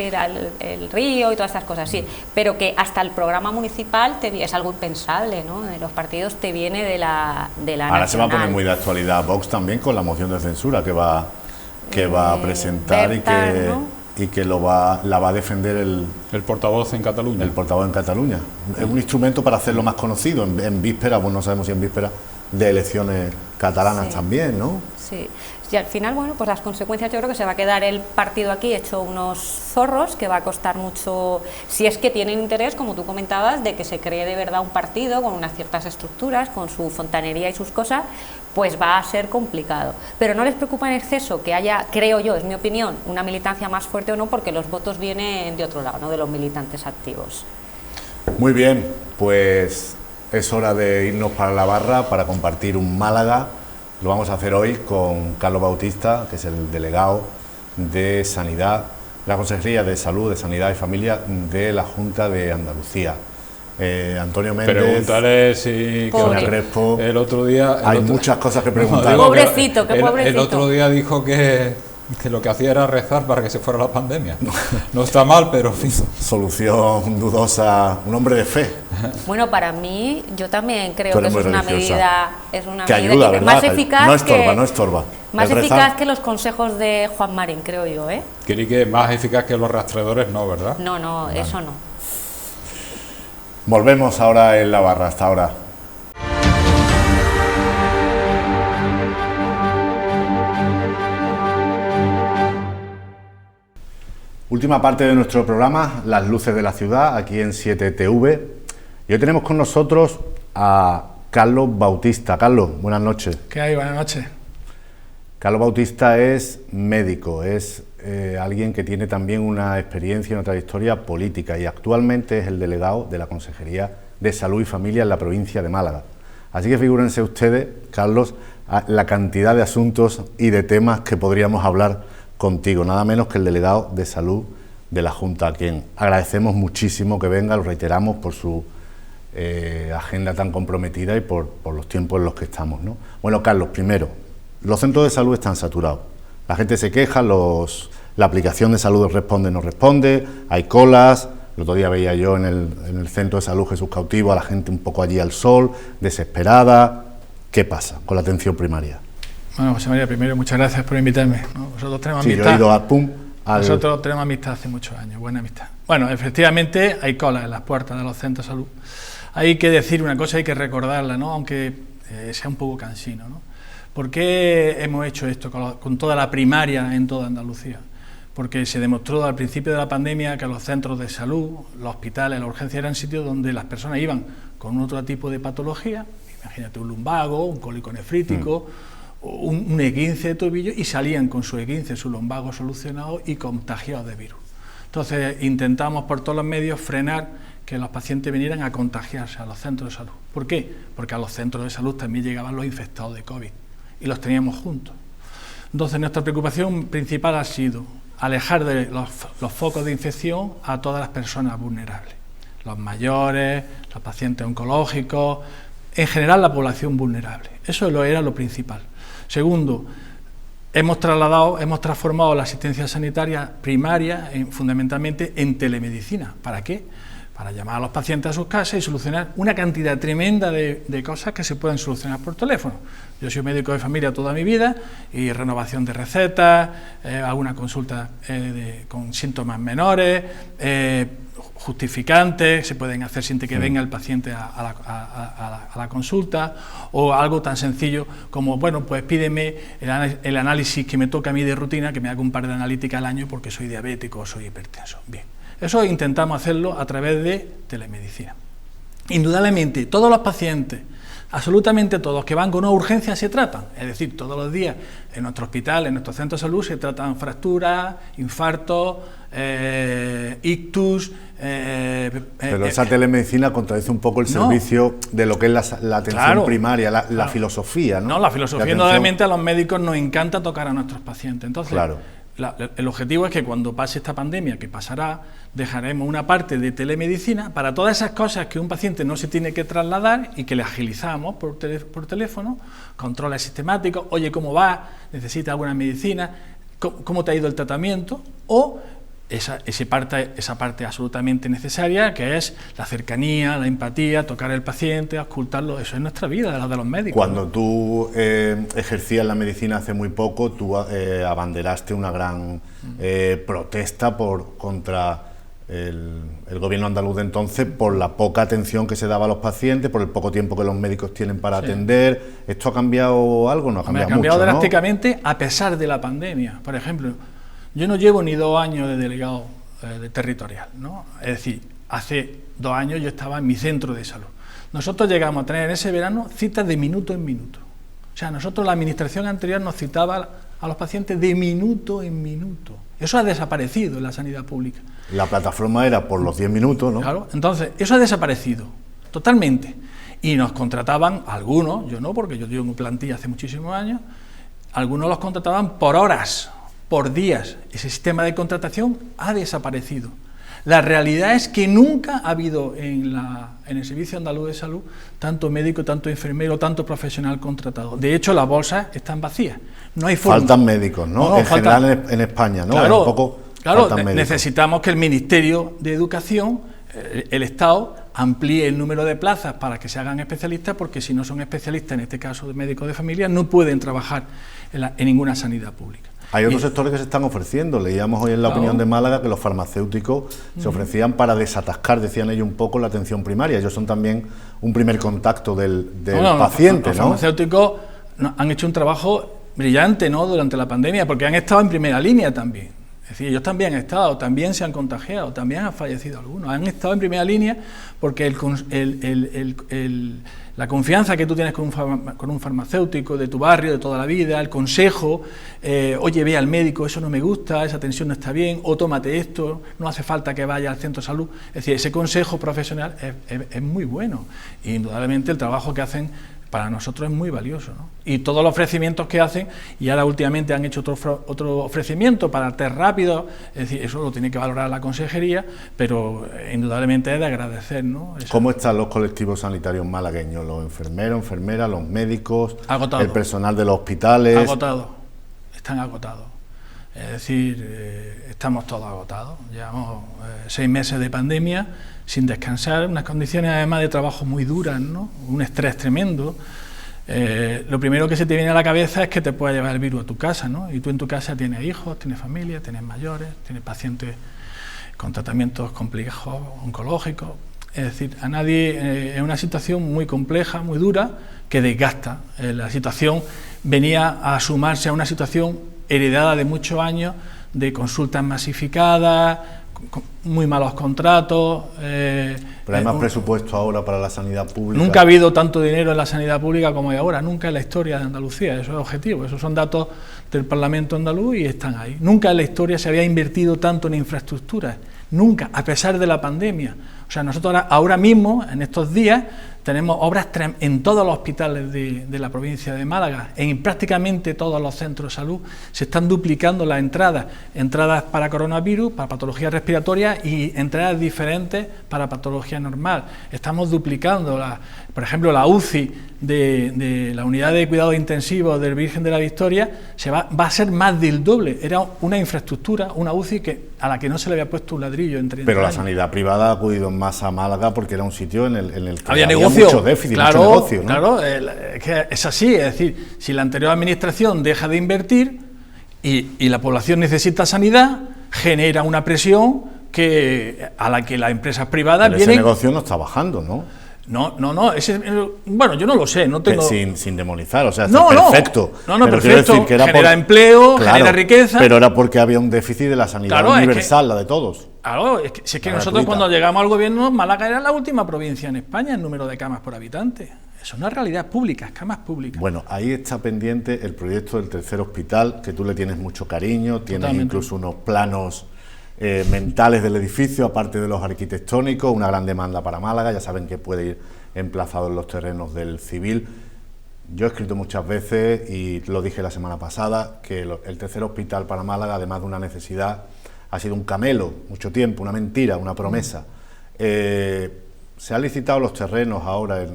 el río y todas estas cosas, sí. Pero que hasta el programa municipal es algo impensable, ¿no? De los partidos te viene de la Ahora nacional. se va a poner muy de actualidad Vox también con la moción de censura que va a presentar Berta, ¿no? y que la va a defender el portavoz en Cataluña. El portavoz en Cataluña. Es un instrumento para hacerlo más conocido en vísperas, pues no sabemos si en vísperas de elecciones catalanas también, ¿no? Sí. Y al final, bueno, pues las consecuencias, yo creo que se va a quedar el partido aquí hecho unos zorros, que va a costar mucho, si es que tienen interés, como tú comentabas, de que se cree de verdad un partido con unas ciertas estructuras, con su fontanería y sus cosas, pues va a ser complicado. Pero no les preocupa en exceso que haya, creo yo, es mi opinión, una militancia más fuerte o no, porque los votos vienen de otro lado, no de los militantes activos. Muy bien, pues es hora de irnos para la barra para compartir un Málaga. Lo vamos a hacer hoy con Carlos Bautista, que es el delegado de Sanidad, la Consejería de Salud, de Sanidad y Familia de la Junta de Andalucía. Antonio Méndez, pregúntale si Crespo. El otro día... Hay muchas cosas que preguntar. Pobrecito, qué pobrecito. El otro día dijo que lo que hacía era rezar para que se fuera la pandemia. No está mal, pero en fin. Solución dudosa, un hombre de fe. Bueno, para mí, yo también creo que eso es una medida que ayuda, ¿verdad? Más eficaz, no estorba. Más eficaz que los consejos de Juan Marín, creo yo, ¿eh? Creí que más eficaz que los rastreadores, no, ¿verdad? No, vale. Eso no. Volvemos ahora en la barra, hasta ahora. Última parte de nuestro programa, Las luces de la ciudad, aquí en 7TV. Y hoy tenemos con nosotros a Carlos Bautista. Carlos, buenas noches. ¿Qué hay? Buenas noches. Carlos Bautista es médico, es alguien que tiene también una experiencia y una trayectoria política y actualmente es el delegado de la Consejería de Salud y Familia en la provincia de Málaga. Así que figúrense ustedes, Carlos, la cantidad de asuntos y de temas que podríamos hablar contigo, nada menos que el delegado de Salud de la Junta, a quien agradecemos muchísimo que venga, lo reiteramos por su agenda tan comprometida y por los tiempos en los que estamos, ¿no? Bueno, Carlos, primero, los centros de salud están saturados, la gente se queja, la aplicación de salud responde, no responde, hay colas. El otro día veía yo en el centro de salud Jesús Cautivo a la gente un poco allí al sol, desesperada. ¿Qué pasa con la atención primaria? Bueno, José María, primero muchas gracias por invitarme, ¿no? Nosotros tenemos amistad. Yo he ido Nosotros tenemos amistad hace muchos años, buena amistad. Bueno, efectivamente hay colas en las puertas de los centros de salud. Hay que decir una cosa, hay que recordarla, ¿no? Aunque sea un poco cansino, ¿no? ¿Por qué hemos hecho esto con toda la primaria en toda Andalucía? Porque se demostró al principio de la pandemia que los centros de salud, los hospitales, la urgencia eran sitios donde las personas iban con otro tipo de patología, imagínate un lumbago, un cólico nefrítico, un esguince de tobillo, y salían con su esguince, su lumbago solucionado y contagiados de virus. Entonces intentamos por todos los medios frenar que los pacientes vinieran a contagiarse a los centros de salud. ¿Por qué? Porque a los centros de salud también llegaban los infectados de COVID y los teníamos juntos. Entonces nuestra preocupación principal ha sido alejar de los focos de infección a todas las personas vulnerables, los mayores, los pacientes oncológicos, en general la población vulnerable. Eso era lo principal. Segundo, hemos transformado la asistencia sanitaria primaria fundamentalmente en telemedicina. ¿Para qué? Para llamar a los pacientes a sus casas y solucionar una cantidad tremenda de cosas que se pueden solucionar por teléfono. Yo soy médico de familia toda mi vida y renovación de recetas, alguna consulta con síntomas menores, justificantes, se pueden hacer sin que venga el paciente a la consulta, o algo tan sencillo como, bueno, pues pídeme el análisis que me toca a mí de rutina, que me haga un par de analíticas al año porque soy diabético o soy hipertenso. Bien. Eso intentamos hacerlo a través de telemedicina. Indudablemente, todos los pacientes, absolutamente todos que van con una urgencia se tratan, es decir, todos los días en nuestro hospital, en nuestro centro de salud se tratan fracturas, infartos, ictus. Pero esa telemedicina contradice un poco el servicio de lo que es la atención primaria, la filosofía, ¿no? No, la filosofía, indudablemente a los médicos nos encanta tocar a nuestros pacientes. Entonces, el objetivo es que cuando pase esta pandemia, que pasará, dejaremos una parte de telemedicina para todas esas cosas que un paciente no se tiene que trasladar y que le agilizamos por teléfono, controles sistemáticos, oye, ¿cómo va? ¿Necesita alguna medicina? ¿Cómo te ha ido el tratamiento? O esa parte absolutamente necesaria, que es la cercanía, la empatía, tocar al paciente, auscultarlo. Eso es nuestra vida, la de los médicos. Cuando tú ejercías la medicina hace muy poco, tú abanderaste una gran protesta contra el gobierno andaluz de entonces por la poca atención que se daba a los pacientes, por el poco tiempo que los médicos tienen para atender. ¿Esto ha cambiado algo? No ha cambiado mucho, ¿no? Ha cambiado drásticamente a pesar de la pandemia. Por ejemplo, yo no llevo ni 2 años de delegado territorial, ¿no? Es decir, hace 2 años yo estaba en mi centro de salud. Nosotros llegamos a tener en ese verano citas de minuto en minuto. O sea, nosotros, la administración anterior nos citaba a los pacientes de minuto en minuto. Eso ha desaparecido en la sanidad pública. La plataforma era por los 10 minutos, ¿no? Claro, entonces, eso ha desaparecido totalmente. Y nos contrataban, algunos, yo no, porque yo tengo plantilla hace muchísimos años, algunos los contrataban por horas, por días. Ese sistema de contratación ha desaparecido. La realidad es que nunca ha habido en el Servicio Andaluz de Salud tanto médico, tanto enfermero, tanto profesional contratado. De hecho, las bolsas están vacías. No hay forma. Faltan médicos, ¿no? En general en España, ¿no? Claro, un poco necesitamos que el Ministerio de Educación, el Estado, amplíe el número de plazas para que se hagan especialistas, porque si no son especialistas, en este caso de médicos de familia, no pueden trabajar en ninguna sanidad pública. Hay otros sectores que se están ofreciendo. Leíamos hoy en la opinión de Málaga que los farmacéuticos se ofrecían para desatascar, decían ellos, un poco la atención primaria. Ellos son también un primer contacto del paciente, ¿no? Los farmacéuticos han hecho un trabajo brillante, ¿no?, durante la pandemia, porque han estado en primera línea también. Es decir, ellos también han estado, también se han contagiado, también han fallecido algunos, han estado en primera línea porque la confianza que tú tienes con un farmacéutico de tu barrio, de toda la vida, el consejo, oye, ve al médico, eso no me gusta, esa tensión no está bien, o tómate esto, no hace falta que vaya al centro de salud. Es decir, ese consejo profesional es muy bueno, y indudablemente el trabajo que hacen para nosotros es muy valioso, ¿no? Y todos los ofrecimientos que hacen, y ahora últimamente han hecho otro ofrecimiento para test rápido, es decir, eso lo tiene que valorar la consejería, pero indudablemente es de agradecer, ¿no? ¿Cómo están los colectivos sanitarios malagueños? ¿Los enfermeros, enfermeras, los médicos, agotado, el personal de los hospitales? Agotados, están agotados. Es decir, estamos todos agotados. Llevamos 6 meses de pandemia sin descansar, unas condiciones además de trabajo muy duras, ¿no? Un estrés tremendo. Lo primero que se te viene a la cabeza es que te pueda llevar el virus a tu casa, ¿no? Y tú en tu casa tienes hijos, tienes familia, tienes mayores, tienes pacientes con tratamientos complejos, oncológicos. Es decir, a nadie, es una situación muy compleja, muy dura, que desgasta. La situación venía a sumarse a una situación heredada de muchos años de consultas masificadas, muy malos contratos. Pero hay más presupuesto ahora para la sanidad pública. Nunca ha habido tanto dinero en la sanidad pública como hay ahora, nunca en la historia de Andalucía, eso es objetivo, esos son datos del Parlamento andaluz y están ahí. Nunca en la historia se había invertido tanto en infraestructuras, nunca, a pesar de la pandemia. O sea, nosotros ahora mismo, en estos días, tenemos obras en todos los hospitales de la provincia de Málaga, en prácticamente todos los centros de salud, se están duplicando las entradas para coronavirus, para patologías respiratorias y entradas diferentes para patología normal. Estamos duplicando, por ejemplo, la UCI de la unidad de cuidados intensivos del Virgen de la Victoria va a ser más del doble. Era una infraestructura, una UCI a la que no se le había puesto un ladrillo en 30 Pero años. La sanidad privada ha acudido más a Málaga porque era un sitio en el que había negocio, mucho déficit, claro, mucho negocio, ¿no? Claro, es que es así, es decir, si la anterior administración deja de invertir y la población necesita sanidad, genera una presión a la que las empresas privadas Pero vienen... ese negocio no está bajando, ¿no? No, bueno, yo no lo sé, no tengo... Sin demonizar, o sea, no, perfecto. No, pero perfecto, decir que era genera empleo, claro, genera riqueza... Pero era porque había un déficit de la sanidad universal, la de todos. Claro, si es que nosotros cuando llegamos al gobierno, Málaga era la última provincia en España en número de camas por habitante. Eso es una realidad pública, camas públicas. Bueno, ahí está pendiente el proyecto del tercer hospital, que tú le tienes mucho cariño, tienes Totalmente. Incluso unos planos mentales del edificio, aparte de los arquitectónicos, una gran demanda para Málaga, ya saben que puede ir emplazado en los terrenos del Civil. Yo he escrito muchas veces, y lo dije la semana pasada, que el tercer hospital para Málaga, además de una necesidad, ha sido un camelo mucho tiempo, una mentira, una promesa. Se han licitado los terrenos ahora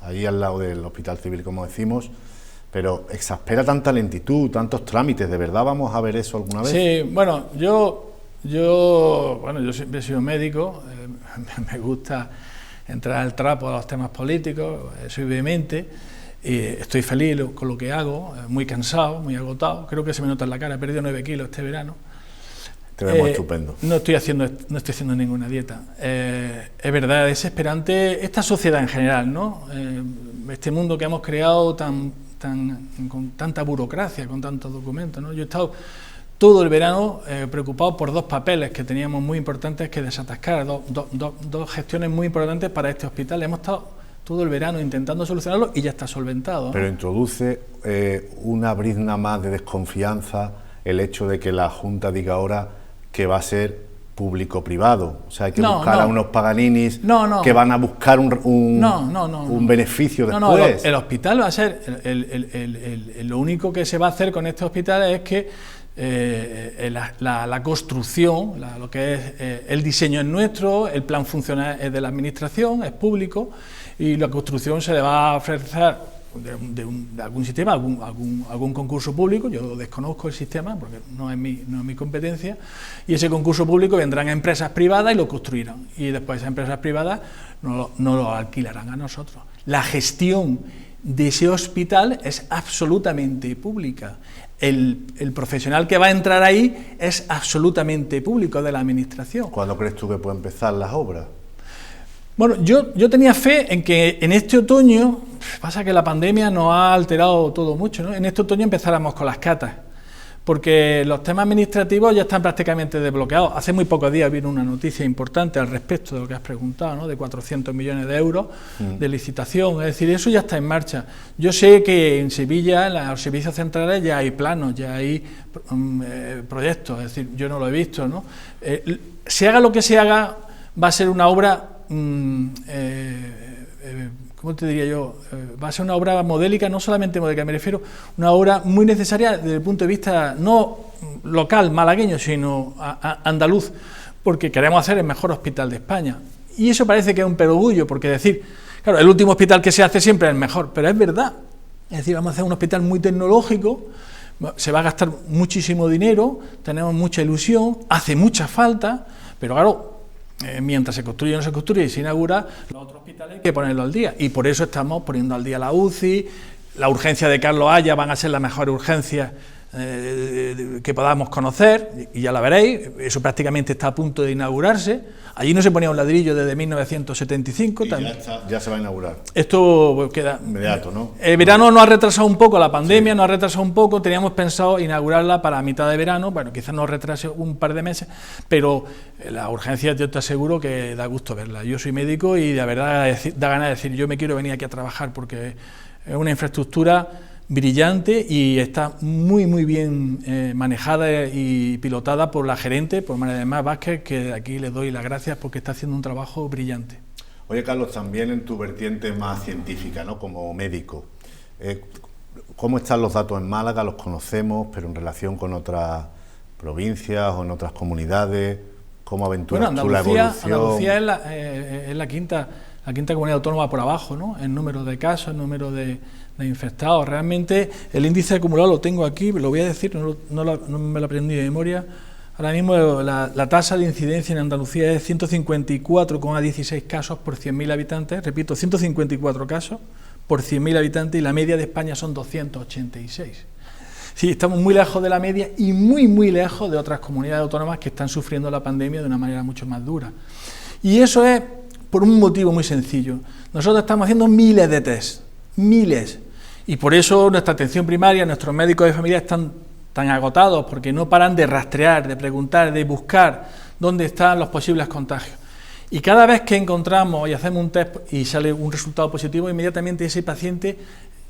allí al lado del Hospital Civil, como decimos, pero exaspera tanta lentitud, tantos trámites. ¿De verdad vamos a ver eso alguna vez? Sí, bueno, yo siempre he sido médico, me gusta entrar al trapo a los temas políticos, soy vehemente, y estoy feliz con lo que hago, muy cansado, muy agotado, creo que se me nota en la cara, he perdido 9 kilos este verano. Te vemos estupendo. No estoy haciendo ninguna dieta. Es verdad, es desesperante esta sociedad en general, ¿no? Este mundo que hemos creado con tanta burocracia, con tantos documentos, ¿no? Yo he estado todo el verano preocupado por 2 papeles que teníamos muy importantes que desatascar, dos gestiones muy importantes para este hospital. Hemos estado todo el verano intentando solucionarlo y ya está solventado, ¿no? Pero introduce una brizna más de desconfianza el hecho de que la Junta diga ahora que va a ser público-privado, o sea, hay que buscar a unos paganinis que van a buscar un beneficio después. El hospital va a ser, lo único que se va a hacer con este hospital es que la construcción, lo que es el diseño es nuestro, el plan funcional es de la administración, es público, y la construcción se le va a ofrecer de algún sistema, algún concurso público. Yo desconozco el sistema porque no es mi competencia, y ese concurso público vendrán a empresas privadas y lo construirán, y después esas empresas privadas no lo alquilarán a nosotros. La gestión de ese hospital es absolutamente pública. El profesional que va a entrar ahí es absolutamente público, de la administración. ¿Cuándo crees tú que pueden empezar las obras? Bueno, yo tenía fe en que en este otoño, pasa que la pandemia nos ha alterado todo mucho, ¿no? En este otoño empezáramos con las catas, porque los temas administrativos ya están prácticamente desbloqueados. Hace muy pocos días vino una noticia importante al respecto de lo que has preguntado, ¿no? De 400 millones de euros de licitación, es decir, eso ya está en marcha. Yo sé que en Sevilla, en los servicios centrales, ya hay planos, ya hay proyectos, es decir, yo no lo he visto, ¿no? Se haga lo que se haga, va a ser una obra... ¿cómo te diría yo? Va a ser una obra modélica, no solamente modélica, me refiero, una obra muy necesaria desde el punto de vista no local, malagueño, sino andaluz, porque queremos hacer el mejor hospital de España. Y eso parece que es un perogrullo, porque decir, claro, el último hospital que se hace siempre es el mejor, pero es verdad. Es decir, vamos a hacer un hospital muy tecnológico, se va a gastar muchísimo dinero, tenemos mucha ilusión, hace mucha falta, pero claro, mientras se construye o no se construye y se inaugura, los otros hospitales hay que ponerlo al día, y por eso estamos poniendo al día la UCI, la urgencia de Carlos Haya van a ser las mejores urgencias que podamos conocer, y ya la veréis, eso prácticamente está a punto de inaugurarse. Allí no se ponía un ladrillo desde 1975. Y ya se va a inaugurar. Esto queda... Inmediato, ¿no? El verano nos ha retrasado un poco, la pandemia nos ha retrasado un poco, teníamos pensado inaugurarla para mitad de verano, bueno, quizás nos retrase un par de meses, pero las urgencias yo te aseguro que da gusto verlas. Yo soy médico y la verdad da ganas de decir, yo me quiero venir aquí a trabajar porque es una infraestructura brillante y está muy bien manejada y pilotada por la gerente, por María del Mar Vázquez, que de aquí les doy las gracias porque está haciendo un trabajo brillante. Oye, Carlos, también en tu vertiente más científica, ¿no? Como médico, ¿cómo están los datos en Málaga? Los conocemos, pero en relación con otras provincias o en otras comunidades, ¿cómo aventuras tú la evolución? Andalucía es la quinta comunidad autónoma por abajo, ¿no? En número de casos, en número de infectados. Realmente el índice acumulado lo tengo aquí, lo voy a decir, no me lo aprendí de memoria. Ahora mismo la tasa de incidencia en Andalucía es 154,16 casos por 100.000 habitantes, repito, 154 casos por 100.000 habitantes, y la media de España son 286. Sí, estamos muy lejos de la media y muy lejos de otras comunidades autónomas que están sufriendo la pandemia de una manera mucho más dura. Y eso es por un motivo muy sencillo. Nosotros estamos haciendo miles de test, miles. Y por eso nuestra atención primaria, nuestros médicos de familia están tan agotados, porque no paran de rastrear, de preguntar, de buscar dónde están los posibles contagios. Y cada vez que encontramos y hacemos un test y sale un resultado positivo, inmediatamente ese paciente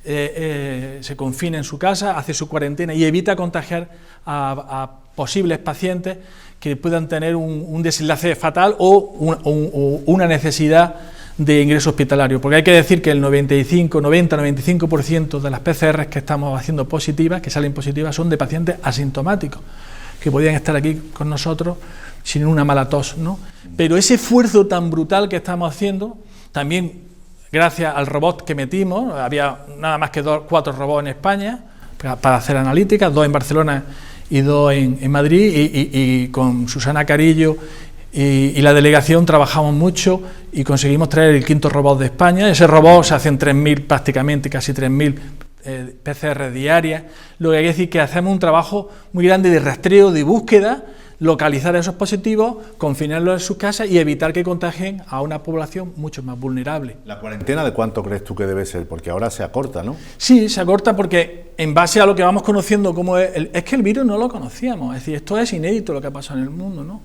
se confina en su casa, hace su cuarentena y evita contagiar a posibles pacientes que puedan tener un desenlace fatal o una necesidad de ingreso hospitalario, porque hay que decir que el 90-95% de las PCR que estamos haciendo positivas, que salen positivas, son de pacientes asintomáticos, que podían estar aquí con nosotros sin una mala tos, ¿no? Pero ese esfuerzo tan brutal que estamos haciendo, también gracias al robot que metimos, había nada más que 4 robots en España para hacer analíticas, 2 en Barcelona y 2 en Madrid, y con Susana Carillo y la delegación trabajamos mucho y conseguimos traer el 5.º robot de España. Ese robot se hacen 3.000 prácticamente, casi 3.000 PCR diarias, lo que hay que decir que hacemos un trabajo muy grande de rastreo, de búsqueda, localizar esos positivos, confinarlos en sus casas y evitar que contagien a una población mucho más vulnerable. ¿La cuarentena de cuánto crees tú que debe ser? Porque ahora se acorta, ¿no? Sí, se acorta porque en base a lo que vamos conociendo, como es que el virus no lo conocíamos, es decir, esto es inédito lo que ha pasado en el mundo, ¿no?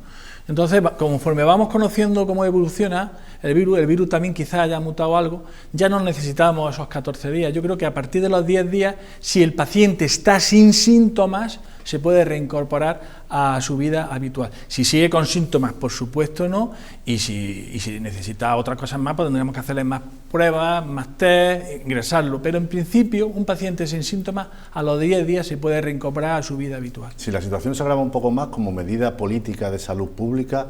Entonces, conforme vamos conociendo cómo evoluciona el virus también quizás haya mutado algo, ya no necesitamos esos 14 días. Yo creo que a partir de los 10 días, si el paciente está sin síntomas, se puede reincorporar a su vida habitual. Si sigue con síntomas, por supuesto no, y si necesita otras cosas más, pues tendremos que hacerle más pruebas, más test, ingresarlo. Pero en principio, un paciente sin síntomas, a los 10 días se puede reincorporar a su vida habitual. Si la situación se agrava un poco más como medida política de salud pública,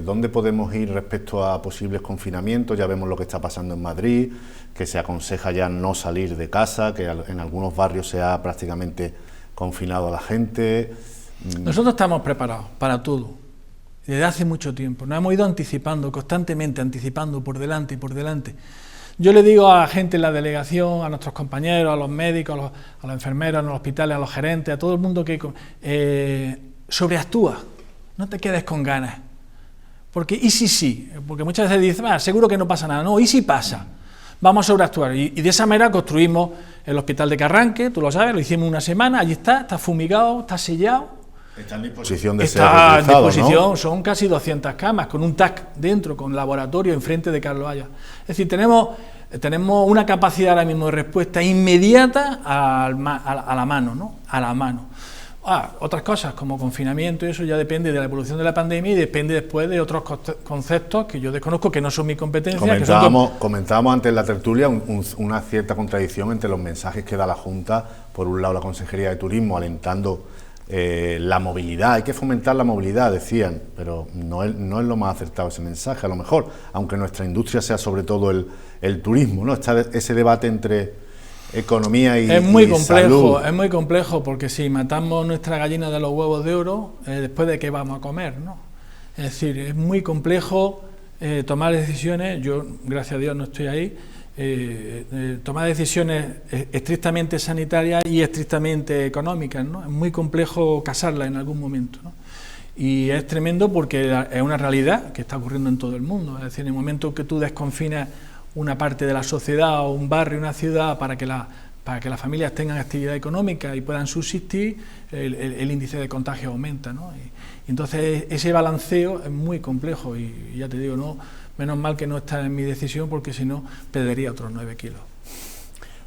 ¿dónde podemos ir respecto a posibles confinamientos? Ya vemos lo que está pasando en Madrid, que se aconseja ya no salir de casa, que en algunos barrios se ha prácticamente confinado a la gente. Nosotros estamos preparados para todo, desde hace mucho tiempo. Nos hemos ido anticipando, constantemente anticipando por delante y por delante. Yo le digo a la gente en la delegación, a nuestros compañeros, a los médicos, a los enfermeros en los hospitales, a los gerentes, a todo el mundo que sobreactúa, no te quedes con ganas. Porque y si sí, porque muchas veces dicen, seguro que no pasa nada, no, y si pasa, vamos a sobreactuar. Y de esa manera construimos el hospital de Carranque, tú lo sabes, lo hicimos una semana, allí está fumigado, está sellado. Está en disposición de ser Está en reutilizado, disposición, ¿no? son casi 200 camas, con un TAC dentro, con laboratorio enfrente de Carlos Haya. Es decir, tenemos una capacidad ahora mismo de respuesta inmediata a la mano, ¿no? A la mano. Otras cosas como confinamiento, eso ya depende de la evolución de la pandemia y depende después de otros conceptos que yo desconozco, que no son mi competencia. Comentábamos antes en la tertulia una cierta contradicción entre los mensajes que da la Junta, por un lado la Consejería de Turismo alentando la movilidad, hay que fomentar la movilidad, decían, pero no es lo más acertado ese mensaje, a lo mejor, aunque nuestra industria sea sobre todo el turismo, ¿no? Está ese debate entre economía y salud. Es muy complejo, porque si matamos nuestra gallina de los huevos de oro, después de qué vamos a comer, ¿no? Es decir, es muy complejo tomar decisiones, yo gracias a Dios no estoy ahí, tomar decisiones estrictamente sanitarias y estrictamente económicas, ¿no? Es muy complejo casarlas en algún momento, ¿no? Y es tremendo porque es una realidad que está ocurriendo en todo el mundo. Es decir, en el momento que tú desconfinas una parte de la sociedad o un barrio, una ciudad, para que las familias tengan actividad económica y puedan subsistir, el índice de contagio aumenta, ¿no? Y entonces ese balanceo es muy complejo y ya te digo, no, menos mal que no está en mi decisión, porque si no perdería otros 9 kilos.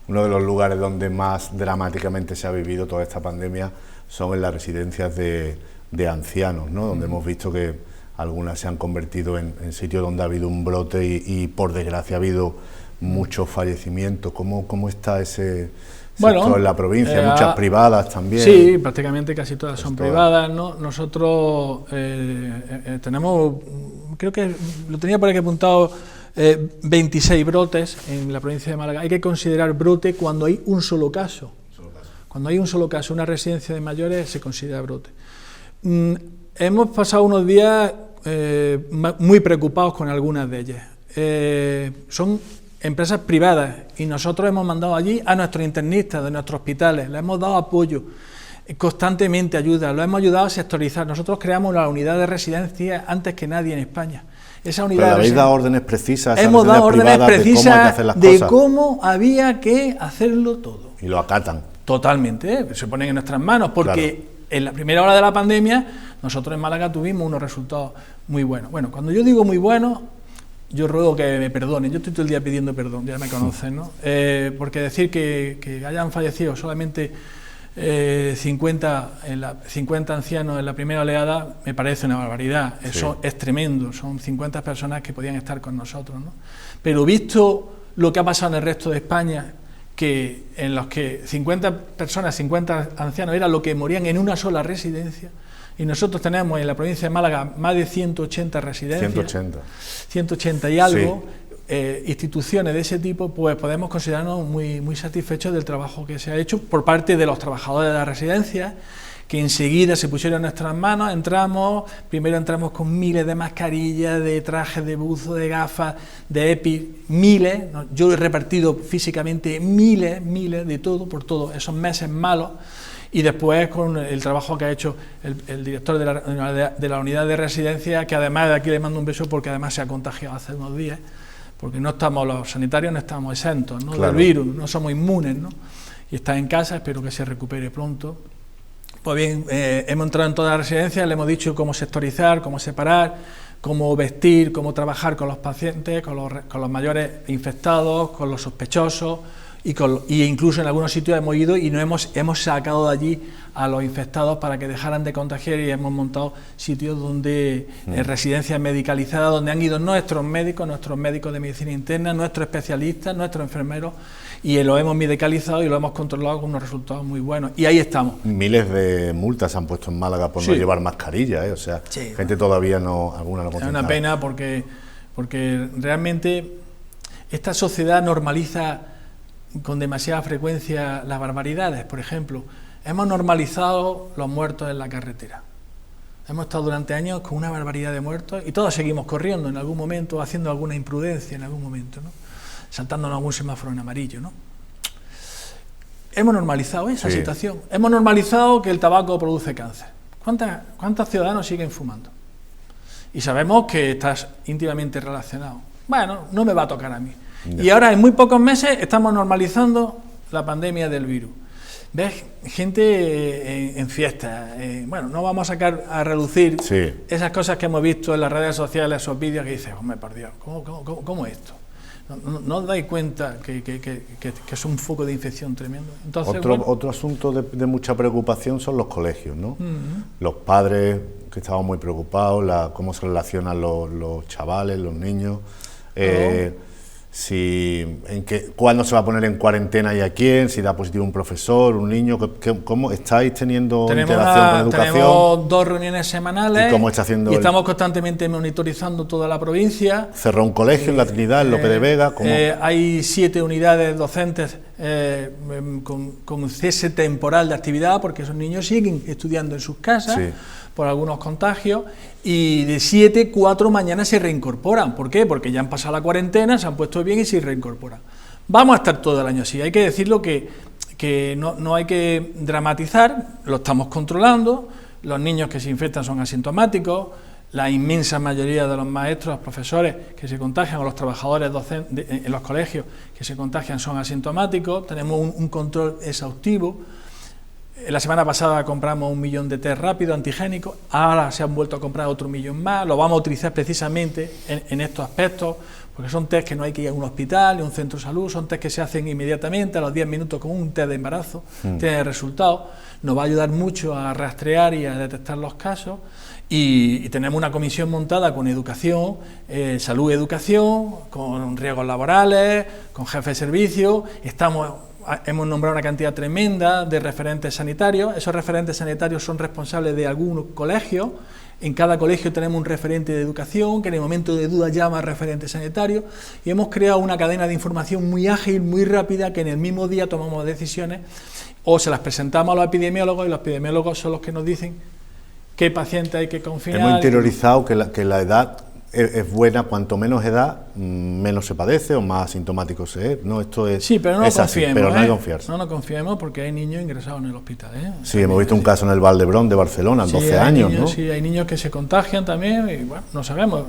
Uno de los lugares donde más dramáticamente se ha vivido toda esta pandemia son en las residencias de ancianos, ¿no? Donde hemos visto que algunas se han convertido en sitios donde ha habido un brote y por desgracia ha habido muchos fallecimientos. ¿Cómo está ese sector en la provincia? Muchas privadas también. Sí, prácticamente casi todas son privadas, ¿no? Nosotros tenemos, creo que lo tenía por aquí apuntado, 26 brotes en la provincia de Málaga. Hay que considerar brote cuando hay un solo caso. Cuando hay un solo caso, una residencia de mayores, se considera brote. Hemos pasado unos días muy preocupados con algunas de ellas. Son empresas privadas y nosotros hemos mandado allí a nuestros internistas de nuestros hospitales, les hemos dado apoyo, constantemente ayuda, los hemos ayudado a sectorizar. Nosotros creamos la unidad de residencia antes que nadie en España. Esa unidad. Pero habéis dado órdenes precisas, hemos dado órdenes precisas de cómo había que hacerlo todo. Y lo acatan. Totalmente, se ponen en nuestras manos, porque en la primera hora de la pandemia nosotros en Málaga tuvimos unos resultados muy buenos. Bueno, cuando yo digo muy buenos, yo ruego que me perdonen, yo estoy todo el día pidiendo perdón, ya me conocen, ¿no? Porque decir que hayan fallecido solamente 50 ancianos en la primera oleada me parece una barbaridad, eso es tremendo, son 50 personas que podían estar con nosotros, ¿no? Pero visto lo que ha pasado en el resto de España, que en los que 50 personas, 50 ancianos era lo que morían en una sola residencia, y nosotros tenemos en la provincia de Málaga más de 180 residencias, 180 y algo, instituciones de ese tipo, pues podemos considerarnos muy satisfechos del trabajo que se ha hecho por parte de los trabajadores de las residencias, que enseguida se pusieron en nuestras manos. Primero entramos con miles de mascarillas, de trajes de buzo, de gafas, de EPI, miles, yo he repartido físicamente miles de todo, por todos esos meses malos. Y después con el trabajo que ha hecho el director de la unidad de residencia, que además de aquí le mando un beso porque además se ha contagiado hace unos días, porque no estamos, los sanitarios no estamos exentos, ¿no? Del virus, no somos inmunes, ¿no? Y está en casa, espero que se recupere pronto. Pues bien, hemos entrado en todas las residencias, le hemos dicho cómo sectorizar, cómo separar, cómo vestir, cómo trabajar con los pacientes, con los mayores infectados, con los sospechosos, y incluso en algunos sitios hemos ido y hemos sacado de allí a los infectados para que dejaran de contagiar, y hemos montado sitios donde residencias medicalizadas, donde han ido nuestros médicos de medicina interna, nuestros especialistas, nuestros enfermeros, y lo hemos medicalizado y lo hemos controlado con unos resultados muy buenos, y ahí estamos. Miles de multas se han puesto en Málaga por no llevar mascarilla, o sea, gente todavía alguna no contenta. Es una pena porque realmente esta sociedad normaliza con demasiada frecuencia las barbaridades. Por ejemplo, hemos normalizado los muertos en la carretera. Hemos estado durante años con una barbaridad de muertos y todos seguimos corriendo en algún momento, haciendo alguna imprudencia en algún momento, ¿no? Saltándonos algún semáforo en amarillo, ¿no? Hemos normalizado esa situación. Hemos normalizado que el tabaco produce cáncer. ¿Cuántos ciudadanos siguen fumando? Y sabemos que estás íntimamente relacionado. Bueno, no me va a tocar a mí. Y ahora en muy pocos meses estamos normalizando la pandemia del virus. Ves gente en fiestas, bueno, no vamos a sacar a relucir esas cosas que hemos visto en las redes sociales, esos vídeos que dices, hombre, por Dios, ¿cómo es esto? ¿No os dais cuenta que es un foco de infección tremendo? Entonces, otro asunto de mucha preocupación son los colegios, ¿no? Los padres que estaban muy preocupados, cómo se relacionan los chavales, los niños, cuándo se va a poner en cuarentena y a quién, si da positivo un profesor, un niño, ¿cómo estáis teniendo interacción con educación? Tenemos 2 reuniones semanales. ¿Y cómo está haciendo? Y estamos constantemente monitorizando toda la provincia. ¿Cerró un colegio en La Trinidad, en Lope de Vega? Hay 7 unidades docentes con cese temporal de actividad, porque esos niños siguen estudiando en sus casas por algunos contagios, y de 7, 4 mañana se reincorporan. ¿Por qué? Porque ya han pasado la cuarentena, se han puesto bien y se reincorporan. Vamos a estar todo el año así. Hay que decirlo que no hay que dramatizar, lo estamos controlando. Los niños que se infectan son asintomáticos, la inmensa mayoría de los maestros, los profesores que se contagian, o los trabajadores docentes en los colegios que se contagian son asintomáticos. Tenemos un control exhaustivo. La semana pasada compramos 1 millón de test rápidos antigénicos, ahora se han vuelto a comprar otro 1 millón más, lo vamos a utilizar precisamente en estos aspectos, porque son test que no hay que ir a un hospital ni a un centro de salud, son test que se hacen inmediatamente, a los 10 minutos con un test de embarazo, tiene resultados, nos va a ayudar mucho a rastrear y a detectar los casos, y tenemos una comisión montada con educación, salud y educación, con riesgos laborales, con jefes de servicio, hemos nombrado una cantidad tremenda de referentes sanitarios. Esos referentes sanitarios son responsables de algunos colegios. En cada colegio tenemos un referente de educación que en el momento de duda llama a referente sanitario, y hemos creado una cadena de información muy ágil, muy rápida, que en el mismo día tomamos decisiones o se las presentamos a los epidemiólogos, y los epidemiólogos son los que nos dicen qué paciente hay que confinar. Hemos interiorizado que la edad es buena, cuanto menos edad, menos se padece o más asintomático se es, ¿no? Esto es, sí, pero no nos confiemos, pero no hay que confiarse. No nos confiemos, porque hay niños ingresados en el hospital, Sí, hemos visto un caso en el Valdebrón de Barcelona, 12 años, niños, ¿no? Sí, hay niños que se contagian también, y bueno, no sabemos,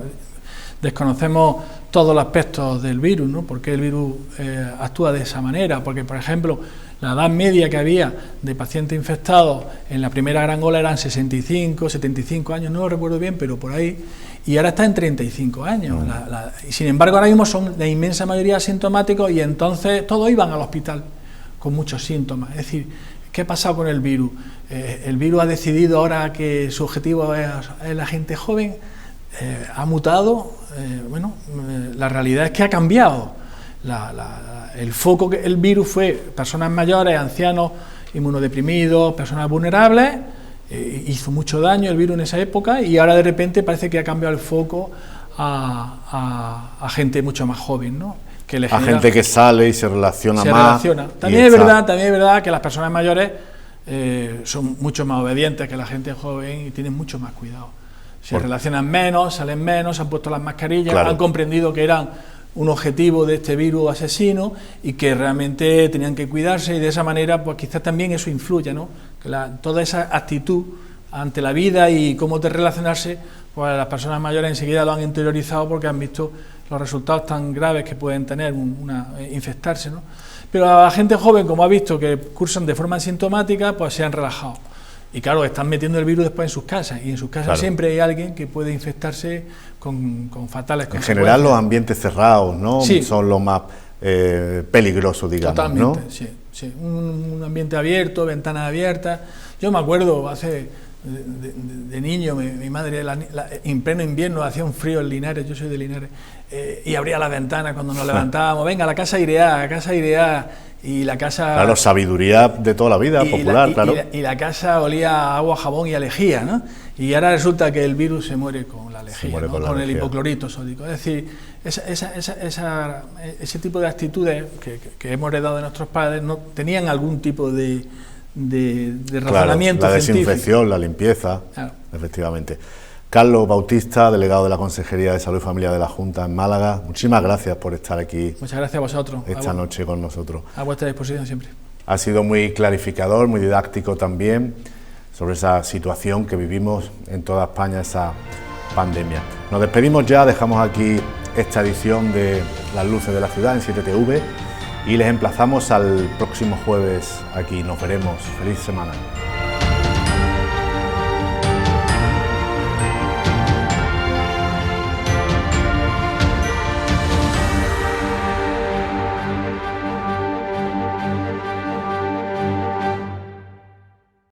desconocemos todos los aspectos del virus, ¿no? Por qué el virus actúa de esa manera, porque, por ejemplo, la edad media que había de pacientes infectados en la primera gran ola eran 65, 75 años, no lo recuerdo bien, pero por ahí, y ahora está en 35 años. Y sin embargo, ahora mismo son la inmensa mayoría asintomáticos, y entonces todos iban al hospital con muchos síntomas. Es decir, ¿qué ha pasado con el virus? El virus ha decidido ahora que su objetivo es la gente joven, ha mutado, la realidad es que ha cambiado. El foco que el virus fue personas mayores, ancianos, inmunodeprimidos, personas vulnerables. Hizo mucho daño el virus en esa época, y ahora de repente parece que ha cambiado el foco a gente mucho más joven, ¿no? A gente que sale y se relaciona más. También es verdad que las personas mayores son mucho más obedientes que la gente joven y tienen mucho más cuidado. Se relacionan menos, salen menos, han puesto las mascarillas, han comprendido que eran un objetivo de este virus asesino y que realmente tenían que cuidarse, y de esa manera pues quizás también eso influye, ¿no? Que toda esa actitud ante la vida y cómo te relacionarse, pues las personas mayores enseguida lo han interiorizado, porque han visto los resultados tan graves que pueden tener infectarse, ¿no? Pero a la gente joven, como ha visto que cursan de forma asintomática, pues se han relajado. Y claro, están metiendo el virus después en sus casas, y en sus casas siempre hay alguien que puede infectarse con fatales consecuencias. En general, los ambientes cerrados, ¿no? Son los más peligrosos, digamos. Totalmente, ¿no? sí. Un ambiente abierto, ventanas abiertas. Yo me acuerdo, de niño, mi madre en pleno invierno hacía un frío en Linares, yo soy de Linares, y abría las ventanas cuando nos levantábamos, venga, la casa aireada, y la casa... Claro, sabiduría de toda la vida, popular, claro. Y la casa olía a agua, jabón y a lejía, ¿no? Y ahora resulta que el virus se muere con la lejía, ¿no? Con el hipoclorito sódico. Es decir, ese tipo de actitudes que hemos heredado de nuestros padres no tenían algún tipo de razonamiento la científico. Desinfección, la limpieza, efectivamente. Carlos Bautista, delegado de la Consejería de Salud y Familia de la Junta en Málaga, muchísimas gracias por estar aquí. Muchas gracias a vosotros. Esta noche con nosotros. A vuestra disposición siempre. Ha sido muy clarificador, muy didáctico también sobre esa situación que vivimos en toda España, esa pandemia. Nos despedimos ya, dejamos aquí esta edición de Las Luces de la Ciudad en 7TV y les emplazamos al próximo próximo jueves aquí. Nos veremos. Feliz semana.